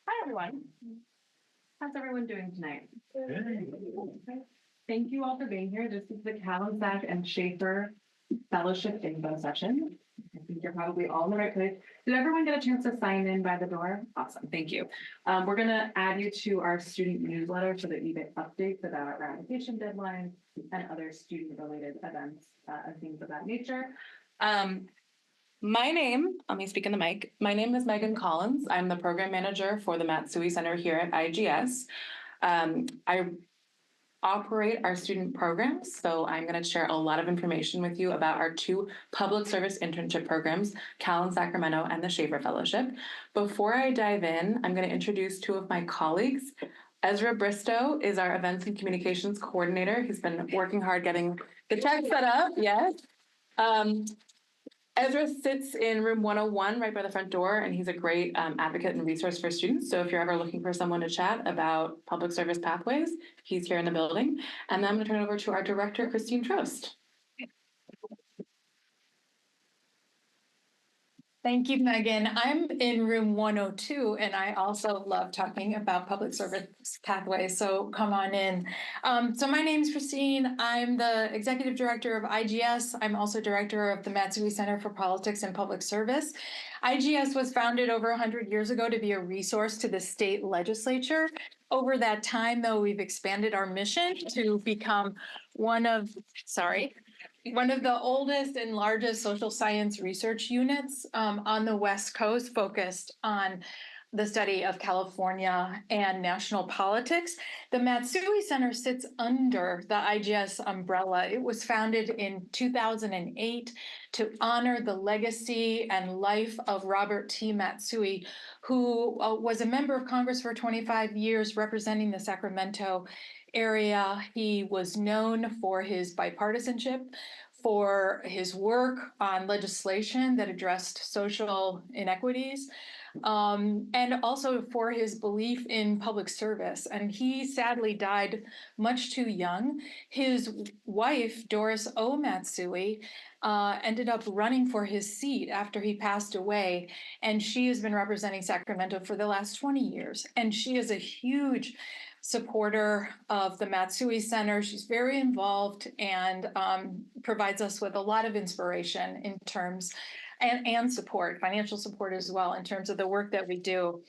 Hi, everyone. How's everyone doing tonight? Thank you all for being here. This is the Cal-in-Sac and Schaeffer Fellowship info session. I think you're probably all in the right place. Did everyone get a chance to sign in by the door? Awesome, thank you. We're gonna add you to our student newsletter so that you get updates about our application deadlines and other student-related events and things of that nature. My name, let me speak in the mic. My name is Megan Collins. I'm the program manager for the Matsui Center here at IGS. I operate our student programs, so I'm going to share a lot of information with you about our two public service internship programs, Cal-in-Sacramento and the Schaeffer Fellowship. Before I dive in, I'm going to introduce two of my colleagues. Ezra Bristow is our events and communications coordinator. He's been working hard getting the tech set up, yes. Ezra sits in room 101 right by the front door, and he's a great advocate and resource for students. So if you're ever looking for someone to chat about public service pathways, he's here in the building. And then I'm going to turn it over to our director, Christine Trost. Thank you, Megan. I'm in room 102, and I also love talking about public service pathways, so come on in. So my name is Christine. I'm the executive director of IGS. I'm also director of the Matsui Center for Politics and Public Service. IGS was founded over 100 years ago to be a resource to the state legislature. Over that time, though, we've expanded our mission to become one of the oldest and largest social science research units on the West Coast, focused on the study of California and national politics. The Matsui Center sits under the IGS umbrella. It was founded in 2008 to honor the legacy and life of Robert T. Matsui, who was a member of Congress for 25 years representing the Sacramento area. He was known for his bipartisanship, for his work on legislation that addressed social inequities, and also for his belief in public service. And he sadly died much too young. His wife, Doris O. Matsui, ended up running for his seat after he passed away. And she has been representing Sacramento for the last 20 years. And she is a huge supporter of the Matsui Center. She's very involved and provides us with a lot of inspiration in terms and support, financial support as well, in terms of the work that we do.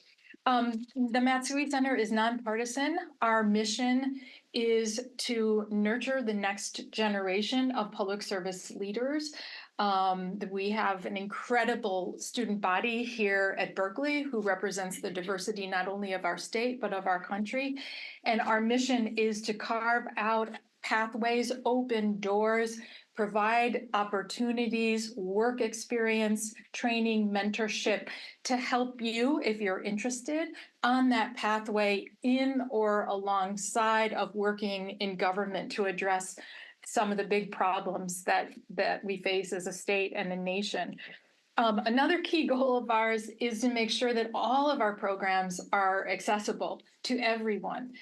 The Matsui Center is nonpartisan. Our mission is to nurture the next generation of public service leaders. We have an incredible student body here at Berkeley who represents the diversity not only of our state, but of our country. And our mission is to carve out pathways, open doors, provide opportunities, work experience, training, mentorship to help you, if you're interested, on that pathway in or alongside of working in government to address some of the big problems that we face as a state and a nation. Another key goal of ours is to make sure that all of our programs are accessible to everyone,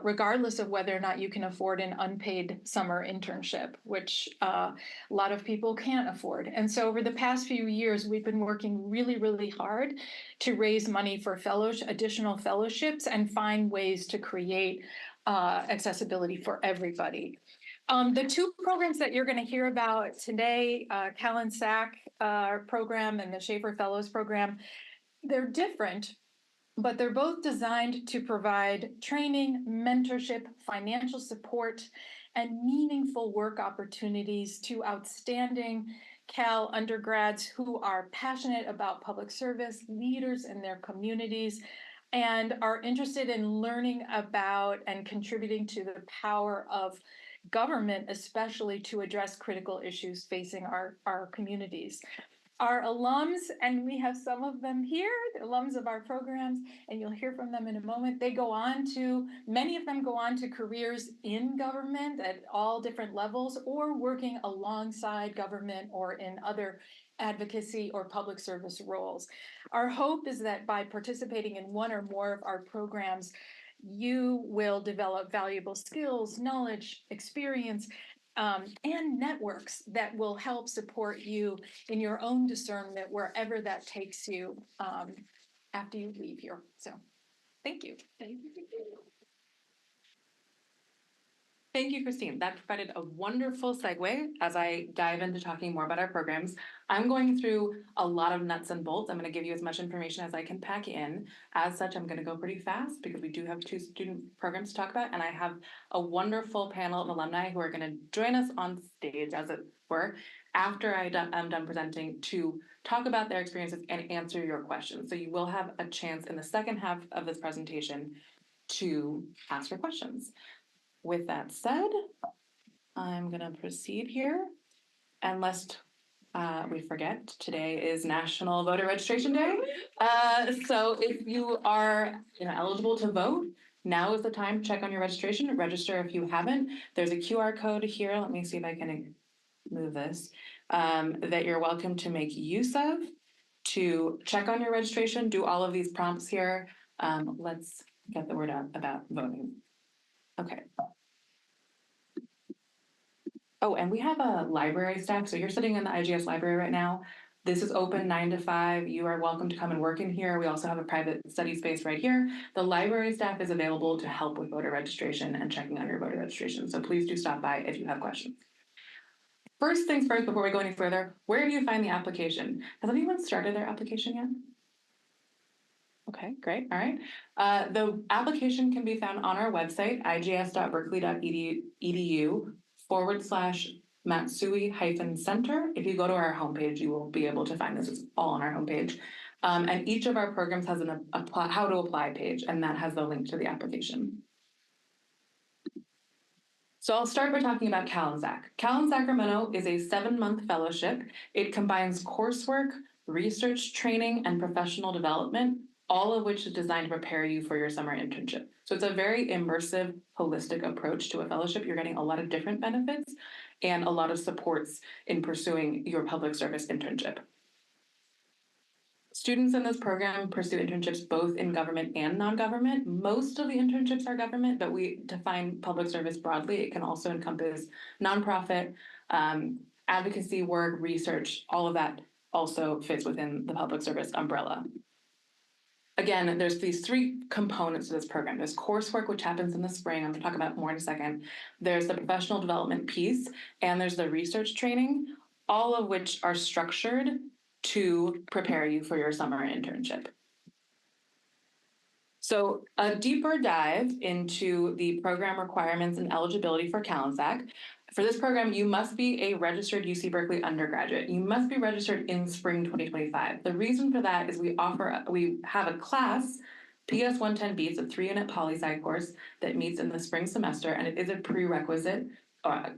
regardless of whether or not you can afford an unpaid summer internship, which a lot of people can't afford. And so over the past few years, we've been working really, really hard to raise money for additional fellowships and find ways to create accessibility for everybody. The two programs that you're going to hear about today, Cal-in-Sac program and the Schaeffer Fellows program, they're different, but they're both designed to provide training, mentorship, financial support, and meaningful work opportunities to outstanding Cal undergrads who are passionate about public service, leaders in their communities, and are interested in learning about and contributing to the power of government, especially to address critical issues facing our communities. Our alums, and we have some of them here, the alums of our programs, and you'll hear from them in a moment. Many of them go on to careers in government at all different levels or working alongside government or in other advocacy or public service roles. Our hope is that by participating in one or more of our programs, you will develop valuable skills, knowledge, experience, and networks that will help support you in your own discernment wherever that takes you after you leave here. So thank you. Thank you, Christine. That provided a wonderful segue as I dive into talking more about our programs. I'm going through a lot of nuts and bolts. I'm going to give you as much information as I can pack in. As such, I'm going to go pretty fast because we do have 2 student programs to talk about, and I have a wonderful panel of alumni who are going to join us on stage, as it were, after I'm done presenting to talk about their experiences and answer your questions. So you will have a chance in the second half of this presentation to ask your questions. With that said, I'm going to proceed here. And lest we forget, today is National Voter Registration Day. So if you are eligible to vote, now is the time to check on your registration. Register if you haven't. There's a QR code here. Let me see if I can move this. That you're welcome to make use of to check on your registration. Do all of these prompts here. Let's get the word out about voting. Okay. Oh, and we have a library staff. So you're sitting in the IGS library right now. This is open 9 to 5. You are welcome to come and work in here. We also have a private study space right here. The library staff is available to help with voter registration and checking on your voter registration. So please do stop by if you have questions. First things first, before we go any further, where do you find the application? Has anyone started their application yet? Okay, great. All right. The application can be found on our website, igs.berkeley.edu/Matsui-Center. If you go to our homepage, you will be able to find this. It's all on our homepage. And each of our programs has an how to apply page, and that has the link to the application. So I'll start by talking about Cal-in-Sac. Cal-in-Sacramento is a 7-month fellowship. It combines coursework, research training, and professional development, all of which is designed to prepare you for your summer internship. So it's a very immersive, holistic approach to a fellowship. You're getting a lot of different benefits and a lot of supports in pursuing your public service internship. Students in this program pursue internships both in government and non-government. Most of the internships are government, but we define public service broadly. It can also encompass nonprofit, advocacy work, research, all of that also fits within the public service umbrella. Again, there's these 3 components to this program. There's coursework, which happens in the spring. I'm going to talk about more in a second. There's the professional development piece, and there's the research training, all of which are structured to prepare you for your summer internship. So a deeper dive into the program requirements and eligibility for Cal-in-Sac. For this program, you must be a registered UC Berkeley undergraduate. You must be registered in spring 2025. The reason for that is we have a class, PS 110B, it's a 3-unit poli-sci course that meets in the spring semester, and it is a prerequisite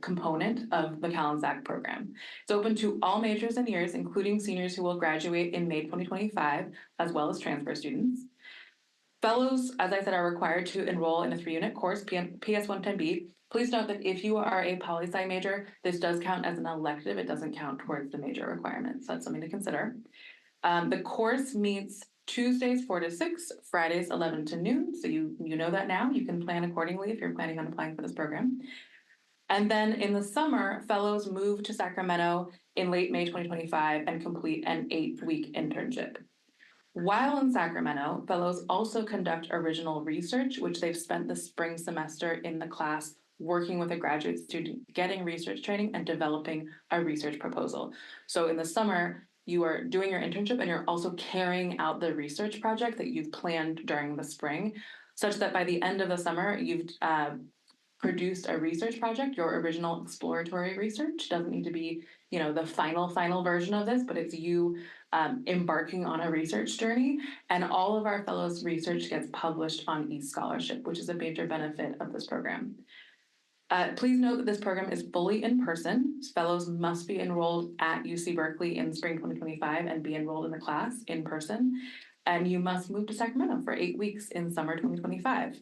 component of the Cal-in-Sac program. It's open to all majors and years, including seniors who will graduate in May 2025, as well as transfer students. Fellows, as I said, are required to enroll in a 3-unit course, PS 110B. Please note that if you are a poli-sci major, this does count as an elective. It doesn't count towards the major requirements. So that's something to consider. The course meets Tuesdays 4 to 6, Fridays 11 to noon. So you know that now. You can plan accordingly if you're planning on applying for this program. And then in the summer, fellows move to Sacramento in late May 2025 and complete an 8-week internship. While in Sacramento, fellows also conduct original research, which they've spent the spring semester in the class working with a graduate student, getting research training and developing a research proposal. So in the summer, you are doing your internship and you're also carrying out the research project that you've planned during the spring, such that by the end of the summer, you've produced a research project. Your original exploratory research doesn't need to be, the final version of this, but it's you embarking on a research journey. And all of our fellows' research gets published on eScholarship, which is a major benefit of this program. Please note that this program is fully in person. Fellows must be enrolled at UC Berkeley in spring 2025 and be enrolled in the class in person. And you must move to Sacramento for 8 weeks in summer 2025.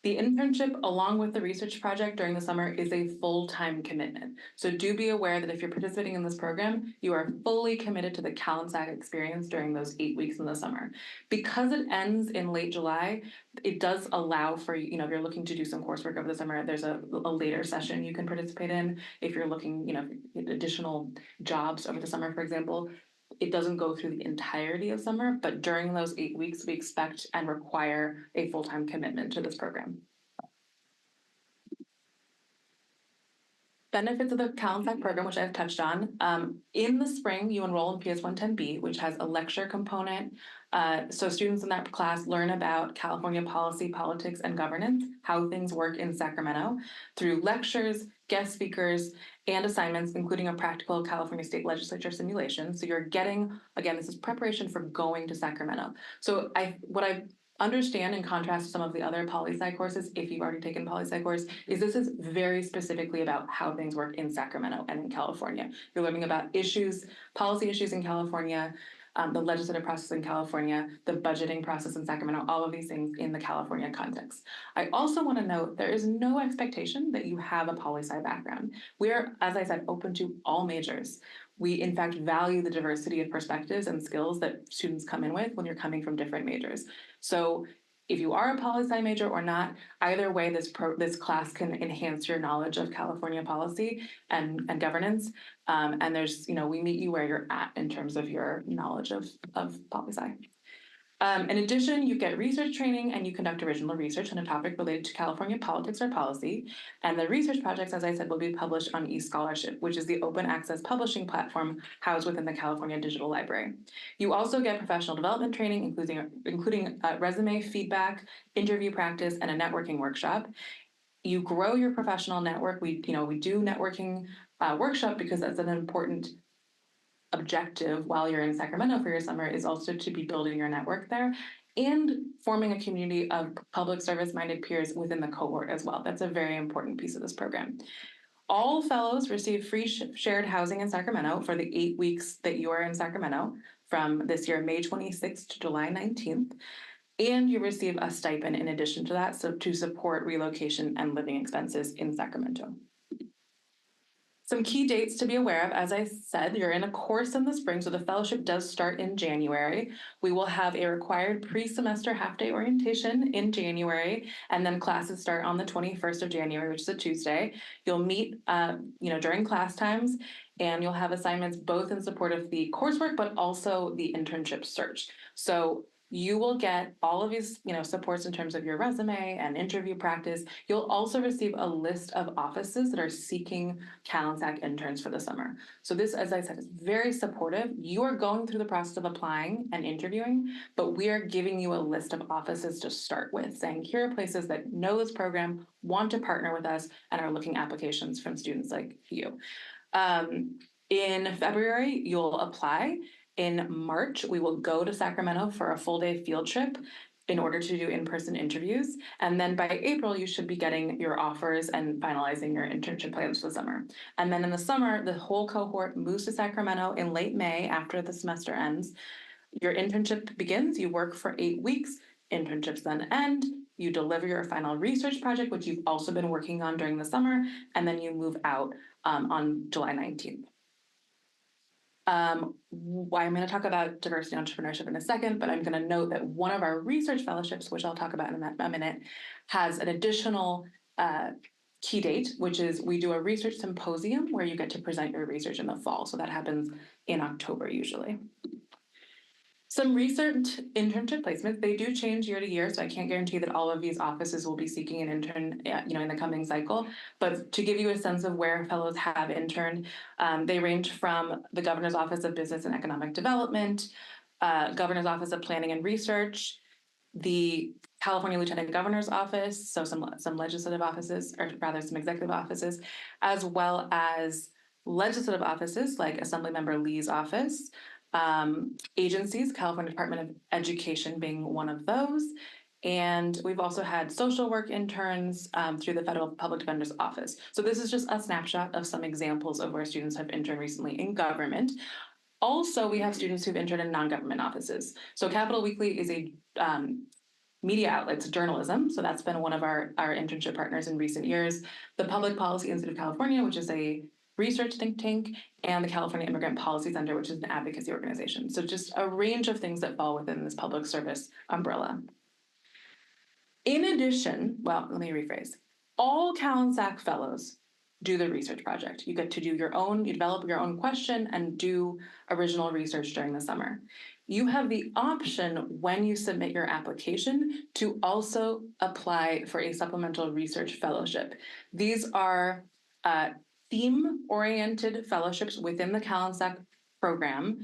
The internship, along with the research project during the summer, is a full-time commitment. So do be aware that if you're participating in this program, you are fully committed to the Cal-in-Sac experience during those 8 weeks in the summer. Because it ends in late July, it does allow for, if you're looking to do some coursework over the summer, there's a later session you can participate in. If you're looking, additional jobs over the summer, for example, it doesn't go through the entirety of summer, but during those 8 weeks, we expect and require a full-time commitment to this program. Benefits of the Cal-in-Sac program, which I've touched on. In the spring, you enroll in PS 110B, which has a lecture component. So students in that class learn about California policy, politics, and governance, how things work in Sacramento, through lectures, guest speakers, and assignments, including a practical California State Legislature simulation. So you're getting, again, this is preparation for going to Sacramento. So what I understand, in contrast to some of the other poli-sci courses, if you've already taken poli-sci course, is this is very specifically about how things work in Sacramento and in California. You're learning about issues, policy issues in California, the legislative process in California, the budgeting process in Sacramento, all of these things in the California context. I also want to note there is no expectation that you have a poli-sci background. We're, as I said, open to all majors. We, in fact, value the diversity of perspectives and skills that students come in with when you're coming from different majors. So if you are a poli-sci major or not, either way, this class can enhance your knowledge of California policy and governance. And there's, we meet you where you're at in terms of your knowledge of poli-sci. In addition, you get research training and you conduct original research on a topic related to California politics or policy. And the research projects, as I said, will be published on eScholarship, which is the open access publishing platform housed within the California Digital Library. You also get professional development training, including resume feedback, interview practice, and a networking workshop. You grow your professional network. We do networking workshop because that's an important objective while you're in Sacramento for your summer, is also to be building your network there and forming a community of public service minded peers within the cohort as well. That's a very important piece of this program. All fellows receive free shared housing in Sacramento for the 8 weeks that you are in Sacramento from this year, May 26th to July 19th. And you receive a stipend in addition to that, so to support relocation and living expenses in Sacramento. Some key dates to be aware of. As I said, you're in a course in the spring, so the fellowship does start in January. We will have a required pre-semester half-day orientation in January, and then classes start on the 21st of January, which is a Tuesday. You'll meet, during class times, and you'll have assignments both in support of the coursework, but also the internship search. So you will get all of these, supports in terms of your resume and interview practice. You'll also receive a list of offices that are seeking Cal-in-Sac interns for the summer. So this, as I said, is very supportive. You are going through the process of applying and interviewing, but we are giving you a list of offices to start with, saying here are places that know this program, want to partner with us, and are looking applications from students like you. In February, you'll apply. In March, we will go to Sacramento for a full-day field trip in order to do in-person interviews. And then by April, you should be getting your offers and finalizing your internship plans for the summer. And then in the summer, the whole cohort moves to Sacramento in late May after the semester ends. Your internship begins, you work for 8 weeks, internships then end, you deliver your final research project, which you've also been working on during the summer, and then you move out on July 19th. I'm going to talk about diversity entrepreneurship in a second, but I'm going to note that one of our research fellowships, which I'll talk about in a minute, has an additional key date, which is we do a research symposium where you get to present your research in the fall. So that happens in October usually. Some recent internship placements, they do change year to year, so I can't guarantee that all of these offices will be seeking an intern, in the coming cycle. But to give you a sense of where fellows have interned, they range from the Governor's Office of Business and Economic Development, Governor's Office of Planning and Research, the California Lieutenant Governor's Office, so some legislative offices, or rather some executive offices, as well as legislative offices like Assemblymember Lee's office, agencies, California Department of Education being one of those. And we've also had social work interns through the Federal Public Defender's Office. So this is just a snapshot of some examples of where students have interned recently in government. Also, we have students who've interned in non-government offices. So Capital Weekly is a media outlets, journalism. So that's been one of our internship partners in recent years. The Public Policy Institute of California, which is a research think tank, and the California Immigrant Policy Center, which is an advocacy organization. So just a range of things that fall within this public service umbrella. In addition, well, let me rephrase. All Cal-in-Sac Fellows do the research project. You get to do your own, you develop your own question and do original research during the summer. You have the option when you submit your application to also apply for a supplemental research fellowship. These are theme-oriented fellowships within the Cal-in-Sac program: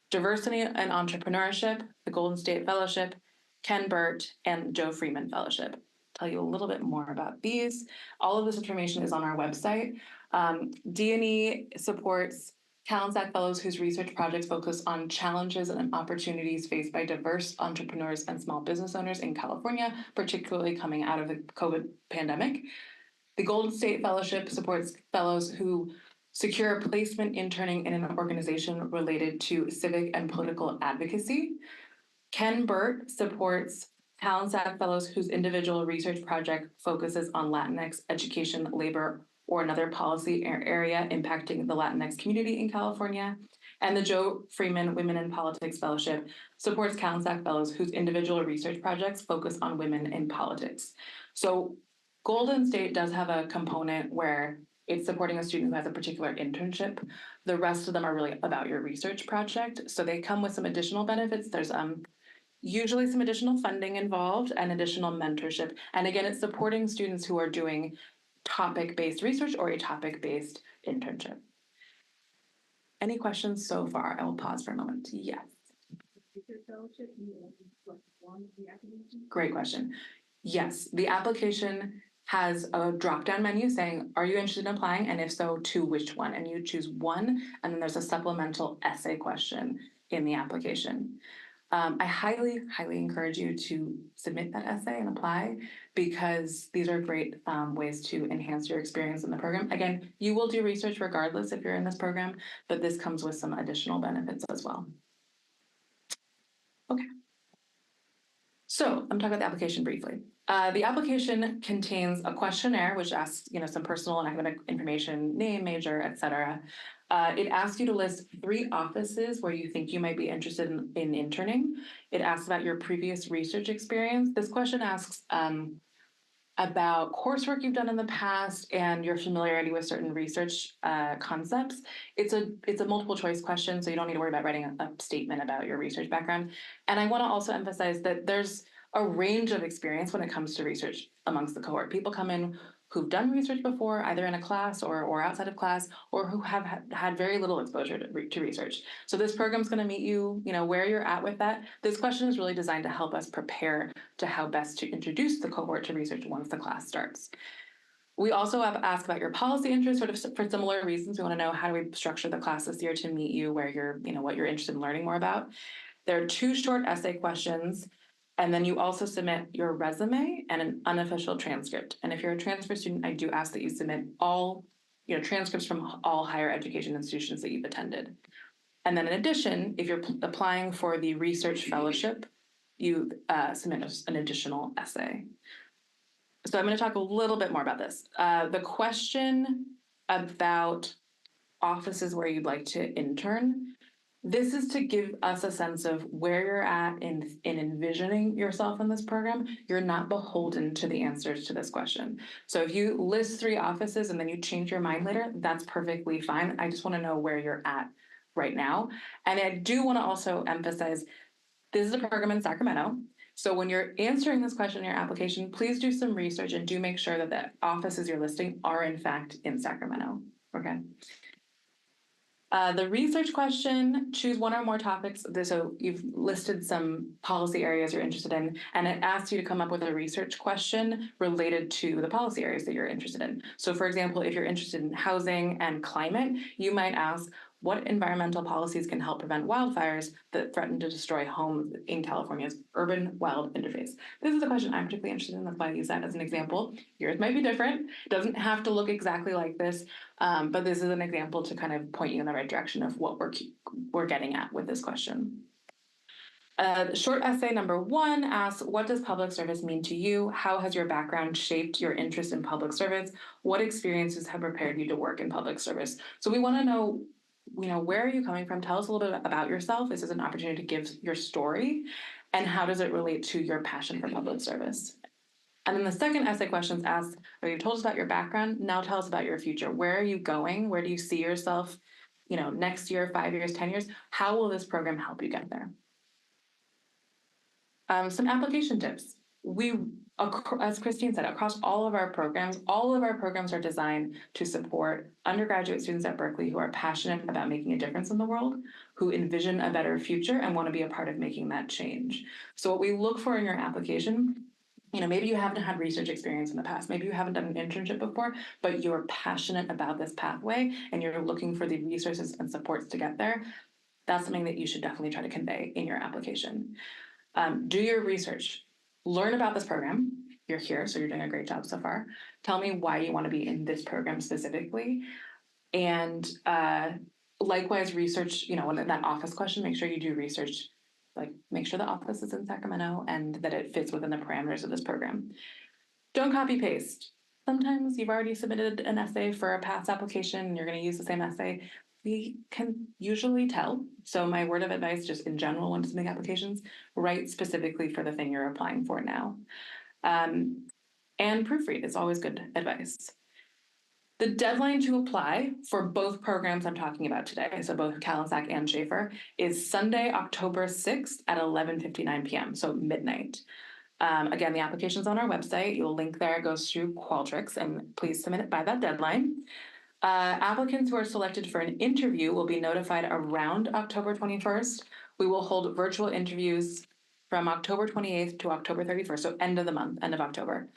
Diversity and Entrepreneurship, the Golden State Fellowship, Ken Burt, and Joe Freeman Fellowship. Tell you a little bit more about these. All of this information is on our website. D&E supports Cal-in-Sac Fellows whose research projects focus on challenges and opportunities faced by diverse entrepreneurs and small business owners in California, particularly coming out of the COVID pandemic. The Golden State Fellowship supports fellows who secure placement interning in an organization related to civic and political advocacy. Ken Burt supports Cal-in-Sac Fellows whose individual research project focuses on Latinx education, labor, or another policy area impacting the Latinx community in California. And the Joe Freeman Women in Politics Fellowship supports Cal-in-Sac Fellows whose individual research projects focus on women in politics. So Golden State does have a component where it's supporting a student who has a particular internship. The rest of them are really about your research project. So they come with some additional benefits. There's usually some additional funding involved and additional mentorship. And again, it's supporting students who are doing topic-based research or a topic-based internship. Any questions so far? I will pause for a moment. Yes. Great question. Yes, the application has a drop-down menu saying, are you interested in applying? And if so, to which one? And you choose one, and then there's a supplemental essay question in the application. I highly, highly encourage you to submit that essay and apply, because these are great ways to enhance your experience in the program. Again, you will do research regardless if you're in this program, but this comes with some additional benefits as well. Okay. So I'm talking about the application briefly. The application contains a questionnaire which asks, some personal and academic information, name, major, etc. It asks you to list 3 offices where you think you might be interested in interning. It asks about your previous research experience. This question asks about coursework you've done in the past and your familiarity with certain research concepts. It's a multiple choice question, so you don't need to worry about writing a statement about your research background. And I want to also emphasize that there's a range of experience when it comes to research amongst the cohort. People come in who've done research before, either in a class or outside of class, or who have had very little exposure to research. So this program's going to meet you, where you're at with that. This question is really designed to help us prepare to how best to introduce the cohort to research once the class starts. We also ask about your policy interests, sort of for similar reasons. We want to know, how do we structure the class this year to meet you where you're, what you're interested in learning more about. There are 2 short essay questions. And then you also submit your resume and an unofficial transcript. And if you're a transfer student, I do ask that you submit all, transcripts from all higher education institutions that you've attended. And then in addition, if you're applying for the research fellowship, you submit an additional essay. So I'm going to talk a little bit more about this. The question about offices where you'd like to intern, this is to give us a sense of where you're at in envisioning yourself in this program. You're not beholden to the answers to this question. So if you list 3 offices and then you change your mind later, that's perfectly fine. I just want to know where you're at right now. And I do want to also emphasize, this is a program in Sacramento. So when you're answering this question in your application, please do some research and do make sure that the offices you're listing are in fact in Sacramento, okay? The research question, choose 1 or more topics. So you've listed some policy areas you're interested in, and it asks you to come up with a research question related to the policy areas that you're interested in. So for example, if you're interested in housing and climate, you might ask, what environmental policies can help prevent wildfires that threaten to destroy homes in California's urban wild interface? This is a question I'm particularly interested in. That's why I use that as an example. Yours might be different. It doesn't have to look exactly like this, but this is an example to kind of point you in the right direction of what we're getting at with this question. Short essay number 1 asks, what does public service mean to you? How has your background shaped your interest in public service? What experiences have prepared you to work in public service? So we want to know, where are you coming from? Tell us a little bit about yourself. This is an opportunity to give your story. And how does it relate to your passion for public service? And then the second essay questions ask, you've told us about your background. Now tell us about your future. Where are you going? Where do you see yourself, next year, 5 years, 10 years? How will this program help you get there? Some application tips. As Christine said, across all of our programs are designed to support undergraduate students at Berkeley who are passionate about making a difference in the world, who envision a better future and want to be a part of making that change. So what we look for in your application, maybe you haven't had research experience in the past, maybe you haven't done an internship before, but you're passionate about this pathway and you're looking for the resources and supports to get there. That's something that you should definitely try to convey in your application. Do your research. Learn about this program. You're here, so you're doing a great job so far. Tell me why you want to be in this program specifically. And likewise, research, when that office question, make sure you do research. Like, make sure the office is in Sacramento and that it fits within the parameters of this program. Don't copy paste. Sometimes you've already submitted an essay for a past application and you're going to use the same essay. We can usually tell. So my word of advice, just in general, when submitting applications, write specifically for the thing you're applying for now. And proofread is always good advice. The deadline to apply for both programs I'm talking about today, so both Cal-in-Sac and Schaeffer, is Sunday, October 6th at 11:59 p.m., so midnight. Again, the application's on our website. You'll link there. It goes through Qualtrics, and please submit it by that deadline. Applicants who are selected for an interview will be notified around October 21st. We will hold virtual interviews from October 28th to October 31st, so end of the month, end of October.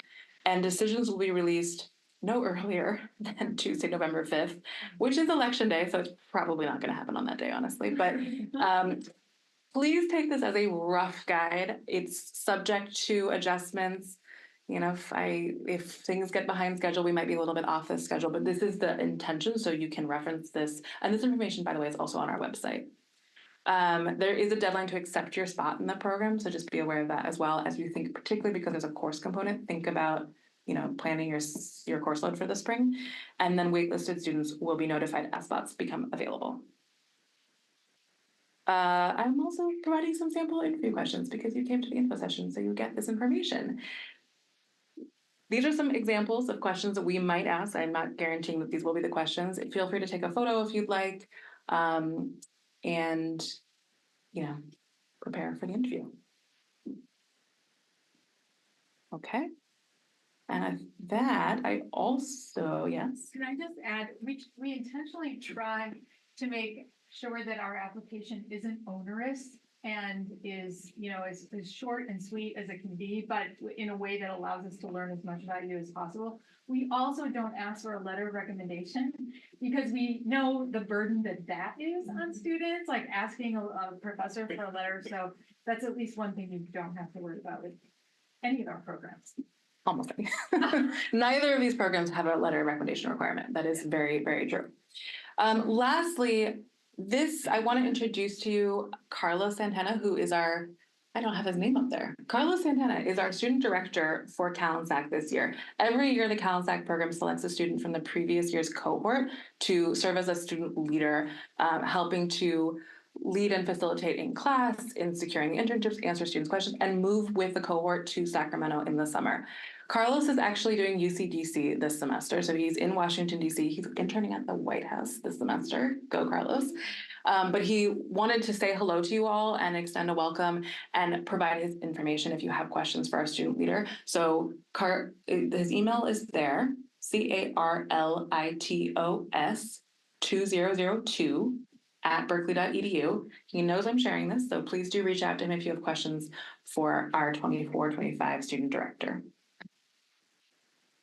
And decisions will be released no earlier than Tuesday, November 5th, which is election day, so it's probably not going to happen on that day, honestly. But please take this as a rough guide. It's subject to adjustments. If things get behind schedule, we might be a little bit off this schedule, but this is the intention, so you can reference this. And this information, by the way, is also on our website. There is a deadline to accept your spot in the program, so just be aware of that as well as you think, particularly because there's a course component, think about planning your course load for the spring. And then waitlisted students will be notified as spots become available. I'm also providing some sample interview questions because you came to the info session, so you get this information. These are some examples of questions that we might ask. I'm not guaranteeing that these will be the questions. Feel free to take a photo if you'd like, and prepare for the interview. Okay. And that I also, yes. Can I just add, we intentionally try to make sure that our application isn't onerous and is, as short and sweet as it can be, but in a way that allows us to learn as much about you as possible. We also don't ask for a letter of recommendation because we know the burden that is on students, like asking a professor for a letter. So that's at least one thing you don't have to worry about with any of our programs. Almost any. Neither of these programs have a letter of recommendation requirement. That is very, very true. Lastly, I want to introduce to you Carlos Santana, who is I don't have his name up there. Carlos Santana is our student director for Cal-in-Sac this year. Every year, the Cal-in-Sac program selects a student from the previous year's cohort to serve as a student leader, helping to lead and facilitate in class, in securing internships, answer students' questions, and move with the cohort to Sacramento in the summer. Carlos is actually doing UC-DC this semester, so he's in Washington, D.C. He's interning at the White House this semester. Go, Carlos. But he wanted to say hello to you all and extend a welcome and provide his information if you have questions for our student leader. So his email is there, CARLITOS 2002 at berkeley.edu. He knows I'm sharing this, so please do reach out to him if you have questions for our 24-25 student director.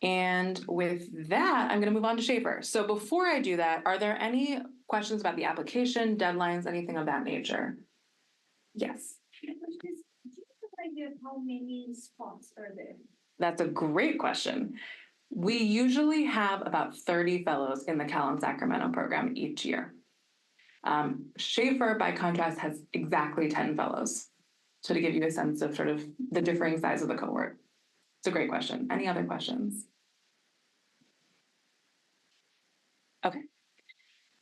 And with that, I'm going to move on to Schaeffer. So before I do that, are there any questions about the application, deadlines, anything of that nature? Yes. Do you have an idea of how many spots are there? That's a great question. We usually have about 30 fellows in the Cal-in-Sacramento program each year. Schaeffer, by contrast, has exactly 10 fellows. So to give you a sense of sort of the differing size of the cohort. It's a great question. Any other questions? Okay.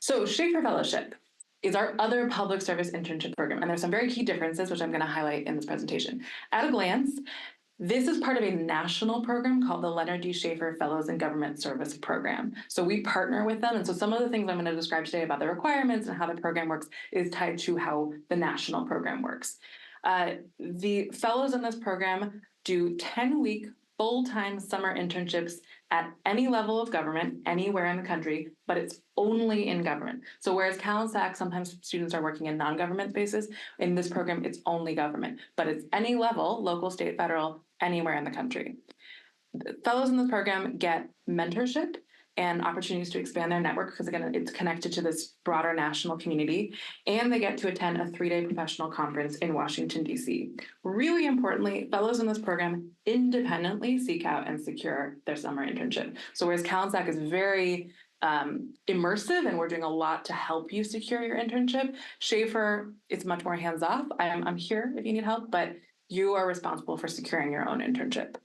So Schaeffer Fellowship is our other public service internship program. And there's some very key differences, which I'm going to highlight in this presentation. At a glance, this is part of a national program called the Leonard D. Schaeffer Fellows in Government Service Program. So we partner with them. And so some of the things I'm going to describe today about the requirements and how the program works is tied to how the national program works. The fellows in this program do 10-week full-time summer internships at any level of government, anywhere in the country, but it's only in government. So whereas Cal-in-Sac, sometimes students are working in non-government spaces, in this program, it's only government, but it's any level, local, state, federal, anywhere in the country. The fellows in this program get mentorship and opportunities to expand their network because, again, it's connected to this broader national community, and they get to attend a 3-day professional conference in Washington, D.C. Really importantly, fellows in this program independently seek out and secure their summer internship. So whereas Cal-in-Sac is very immersive and we're doing a lot to help you secure your internship, Schaeffer, it's much more hands-off. I'm here if you need help, but you are responsible for securing your own internship.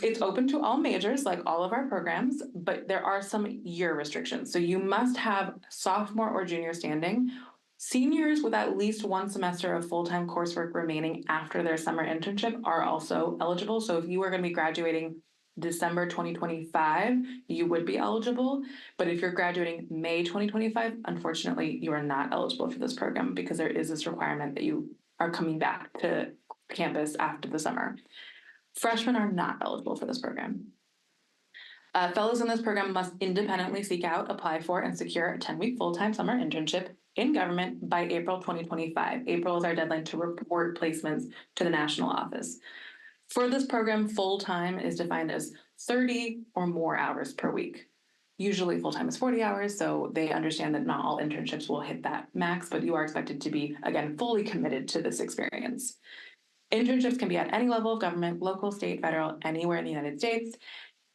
It's open to all majors, like all of our programs, but there are some year restrictions. So you must have sophomore or junior standing. Seniors with at least one semester of full-time coursework remaining after their summer internship are also eligible. So if you are going to be graduating December 2025, you would be eligible. But if you're graduating May 2025, unfortunately, you are not eligible for this program because there is this requirement that you are coming back to campus after the summer. Freshmen are not eligible for this program. Fellows in this program must independently seek out, apply for, and secure a 10-week full-time summer internship in government by April 2025. April is our deadline to report placements to the national office. For this program, full-time is defined as 30 or more hours per week. Usually full-time is 40 hours, so they understand that not all internships will hit that max, but you are expected to be, again, fully committed to this experience. Internships can be at any level of government, local, state, federal, anywhere in the United States.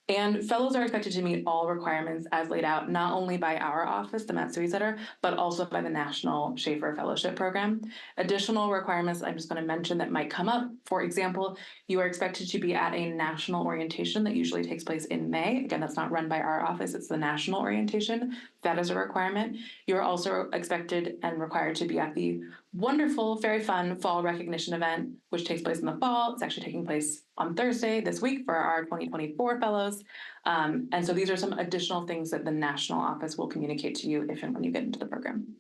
And fellows are expected to meet all requirements as laid out, not only by our office, the Matsui Center, but also by the National Schaeffer Fellowship Program. Additional requirements I'm just going to mention that might come up. For example, you are expected to be at a national orientation that usually takes place in May. Again, that's not run by our office, it's the national orientation. That is a requirement. You're also expected and required to be at the wonderful, very fun fall recognition event, which takes place in the fall. It's actually taking place on Thursday this week for our 2024 fellows. And so these are some additional things that the national office will communicate to you if and when you get into the program.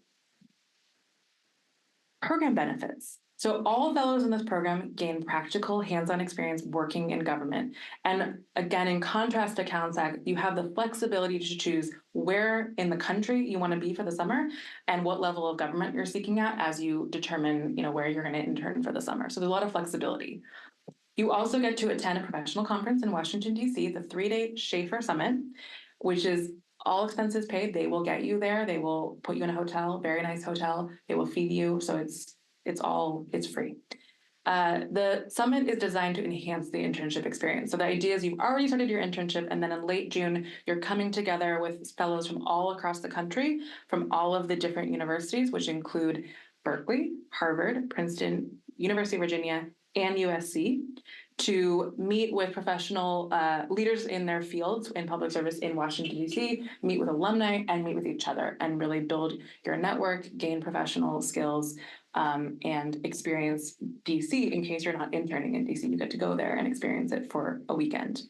Program benefits. So all fellows in this program gain practical hands-on experience working in government. And again, in contrast to Cal-in-Sac, you have the flexibility to choose where in the country you want to be for the summer and what level of government you're seeking out as you determine, where you're going to intern for the summer. So there's a lot of flexibility. You also get to attend a professional conference in Washington, D.C., the 3-day Schaeffer Summit, which is all expenses paid. They will get you there. They will put you in a hotel, very nice hotel. They will feed you. So it's free. The summit is designed to enhance the internship experience. So the idea is you've already started your internship, and then in late June, you're coming together with fellows from all across the country, from all of the different universities, which include Berkeley, Harvard, Princeton, University of Virginia, and USC, to meet with professional leaders in their fields in public service in Washington, D.C., meet with alumni, and meet with each other, and really build your network, gain professional skills, and experience DC. In case you're not interning in DC, you get to go there and experience it for a weekend.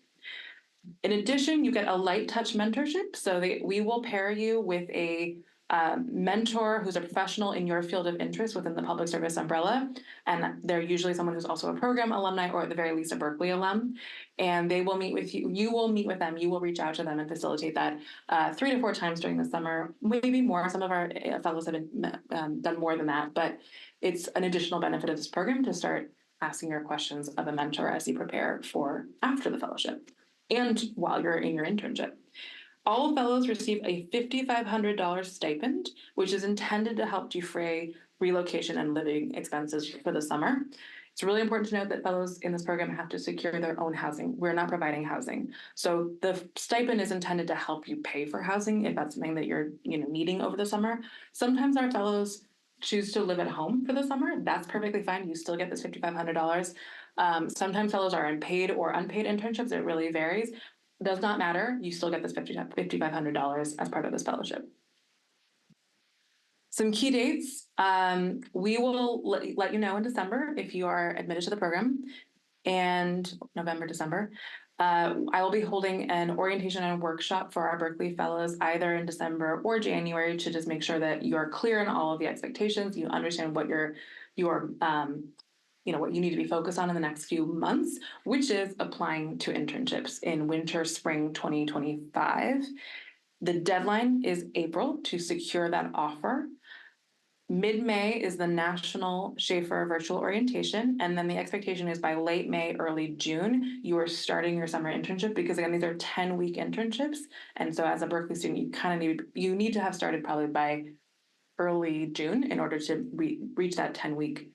In addition, you get a light touch mentorship. So we will pair you with a mentor who's a professional in your field of interest within the public service umbrella. And they're usually someone who's also a program alumni, or at the very least a Berkeley alum. And they will meet with you. You will meet with them. You will reach out to them and facilitate that 3 to 4 times during the summer, maybe more. Some of our fellows have been, done more than that, but it's an additional benefit of this program to start asking your questions of a mentor as you prepare for after the fellowship and while you're in your internship. All fellows receive a $5,500 stipend, which is intended to help defray relocation and living expenses for the summer. It's really important to note that fellows in this program have to secure their own housing. We're not providing housing. So the stipend is intended to help you pay for housing if that's something that you're needing over the summer. Sometimes our fellows choose to live at home for the summer, that's perfectly fine. You still get this $5,500. Sometimes fellows are in paid or unpaid internships. It really varies. Does not matter. You still get this $5,500 as part of this fellowship. Some key dates. We will let you know in December if you are admitted to the program, and November, December. I will be holding an orientation and workshop for our Berkeley Fellows either in December or January to just make sure that you are clear on all of the expectations, you understand what your what you need to be focused on in the next few months, which is applying to internships in winter, spring 2025. The deadline is April to secure that offer. Mid-May is the national Schaeffer virtual orientation, and then the expectation is by late May, early June, you are starting your summer internship, because again, these are 10-week internships, and so as a Berkeley student, you need to have started probably by early June in order to reach that 10-week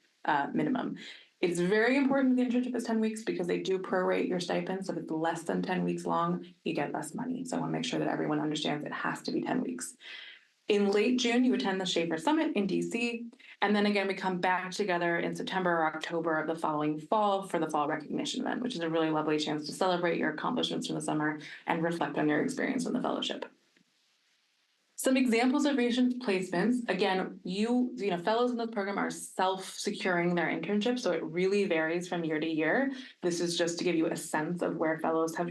minimum. It's very important the internship is 10 weeks because they do prorate your stipend, so if it's less than 10 weeks long, you get less money. So I want to make sure that everyone understands it has to be 10 weeks. In late June, you attend the Schaeffer Summit in DC, and then again, we come back together in September or October of the following fall for the fall recognition event, which is a really lovely chance to celebrate your accomplishments from the summer and reflect on your experience in the fellowship. Some examples of recent placements. Again, fellows in the program are self-securing their internship, so it really varies from year to year. This is just to give you a sense of where fellows have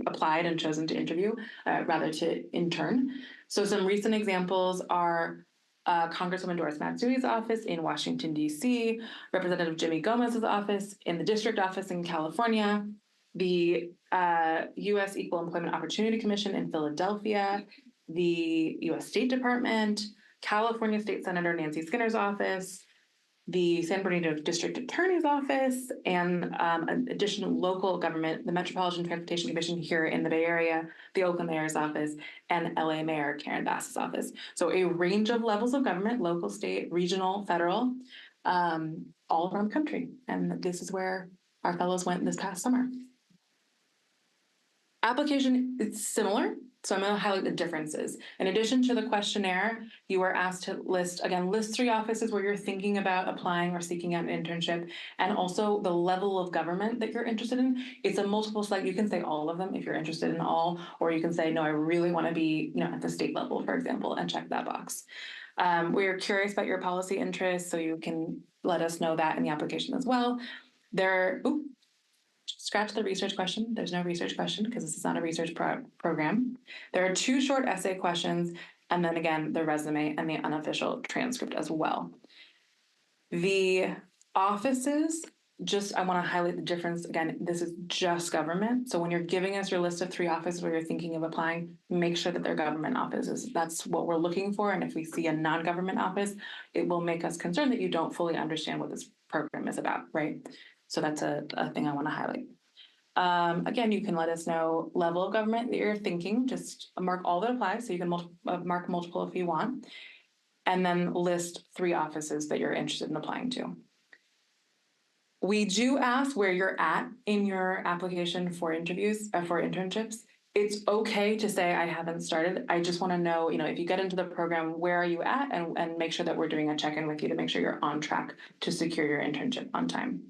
applied and chosen to interview, rather to intern. So some recent examples are Congresswoman Doris Matsui's office in Washington, D.C., Representative Jimmy Gomez's office in the district office in California, the U.S. Equal Employment Opportunity Commission in Philadelphia, the U.S. State Department, California State Senator Nancy Skinner's office, the San Bernardino District Attorney's Office, and an additional local government, the Metropolitan Transportation Commission here in the Bay Area, the Oakland Mayor's Office, and LA Mayor Karen Bass's office. So a range of levels of government, local, state, regional, federal, all around the country. And this is where our fellows went this past summer. Application is similar, so I'm going to highlight the differences. In addition to the questionnaire, you are asked to list 3 offices where you're thinking about applying or seeking out an internship, and also the level of government that you're interested in. It's a multiple select. You can say all of them if you're interested in all, or you can say, no, I really want to be at the state level, for example, and check that box. We're curious about your policy interests, so you can let us know that in the application as well. Scratch the research question. There's no research question because this is not a research program. There are 2 short essay questions, and then again, the resume and the unofficial transcript as well. The offices, I want to highlight the difference. Again, this is just government. So when you're giving us your list of 3 offices where you're thinking of applying, make sure that they're government offices. That's what we're looking for. And if we see a non-government office, it will make us concerned that you don't fully understand what this program is about, right? So that's a thing I want to highlight. Again, you can let us know level of government that you're thinking. Just mark all that applies, so you can mark multiple if you want. And then list 3 offices that you're interested in applying to. We do ask where you're at in your application for internships. It's okay to say I haven't started. I just want to know, if you get into the program, where are you at, and make sure that we're doing a check-in with you to make sure you're on track to secure your internship on time.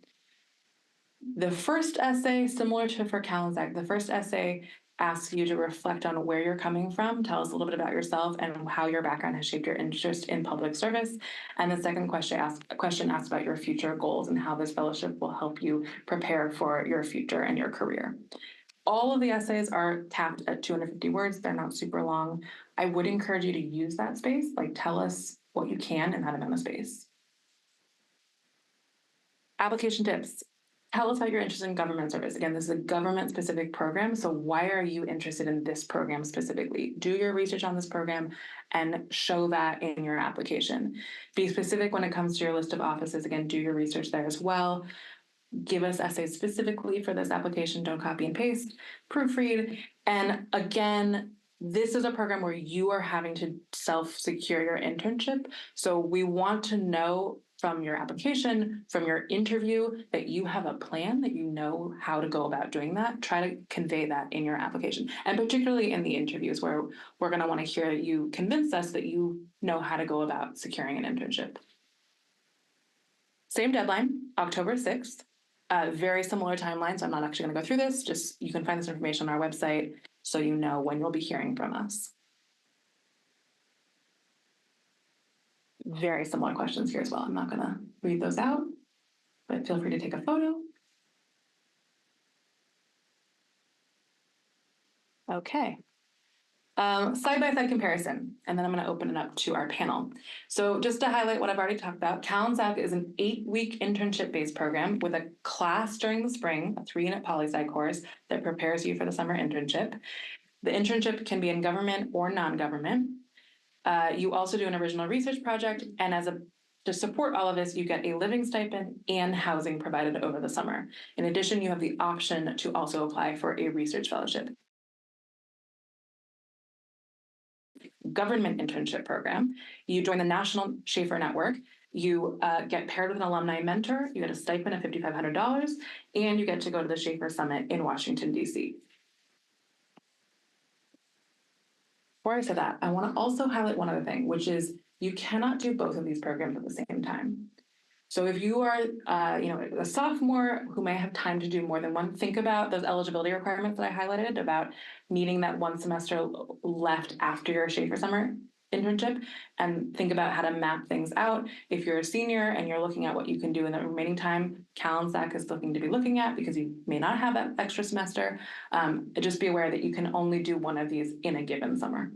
The first essay, similar to for Cal-in-Sac, the first essay asks you to reflect on where you're coming from, tell us a little bit about yourself and how your background has shaped your interest in public service. And the second question asks about your future goals and how this fellowship will help you prepare for your future and your career. All of the essays are tapped at 250 words. They're not super long. I would encourage you to use that space, tell us what you can in that amount of space. Application tips. Tell us how you're interested in government service. Again, this is a government-specific program, so why are you interested in this program specifically? Do your research on this program and show that in your application. Be specific when it comes to your list of offices. Again, do your research there as well. Give us essays specifically for this application. Don't copy and paste. Proofread. And again, this is a program where you are having to self-secure your internship, so we want to know from your application, from your interview, that you have a plan, that you know how to go about doing that. Try to convey that in your application, and particularly in the interviews where we're going to want to hear you convince us that you know how to go about securing an internship. Same deadline, October 6th. Very similar timeline, so I'm not actually going to go through this. Just you can find this information on our website so you know when you'll be hearing from us. Very similar questions here as well. I'm not going to read those out, but feel free to take a photo. Okay. Side-by-side comparison, and then I'm going to open it up to our panel. So just to highlight what I've already talked about, Cal-in-Sac is an 8-week internship-based program with a class during the spring, a 3-unit poli-sci course that prepares you for the summer internship. The internship can be in government or non-government. You also do an original research project, and to support all of this, you get a living stipend and housing provided over the summer. In addition, you have the option to also apply for a research fellowship. Government internship program. You join the National Schaeffer Network. You get paired with an alumni mentor. You get a stipend of $5,500, and you get to go to the Schaeffer Summit in Washington, D.C. Before I say that, I want to also highlight one other thing, which is you cannot do both of these programs at the same time. So if you are, a sophomore who may have time to do more than one, think about those eligibility requirements that I highlighted about needing that one semester left after your Schaeffer summer internship, and think about how to map things out. If you're a senior and you're looking at what you can do in the remaining time, Cal-in-Sac is looking to be looking at, because you may not have that extra semester. Just be aware that you can only do one of these in a given summer.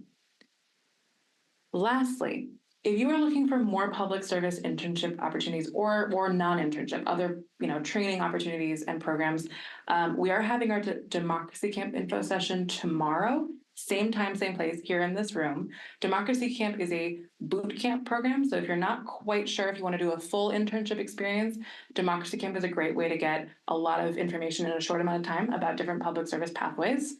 Lastly, if you are looking for more public service internship opportunities or non-internship, other training opportunities and programs, we are having our Democracy Camp info session tomorrow, same time, same place, here in this room. Democracy Camp is a boot camp program, so if you're not quite sure if you want to do a full internship experience, Democracy Camp is a great way to get a lot of information in a short amount of time about different public service pathways.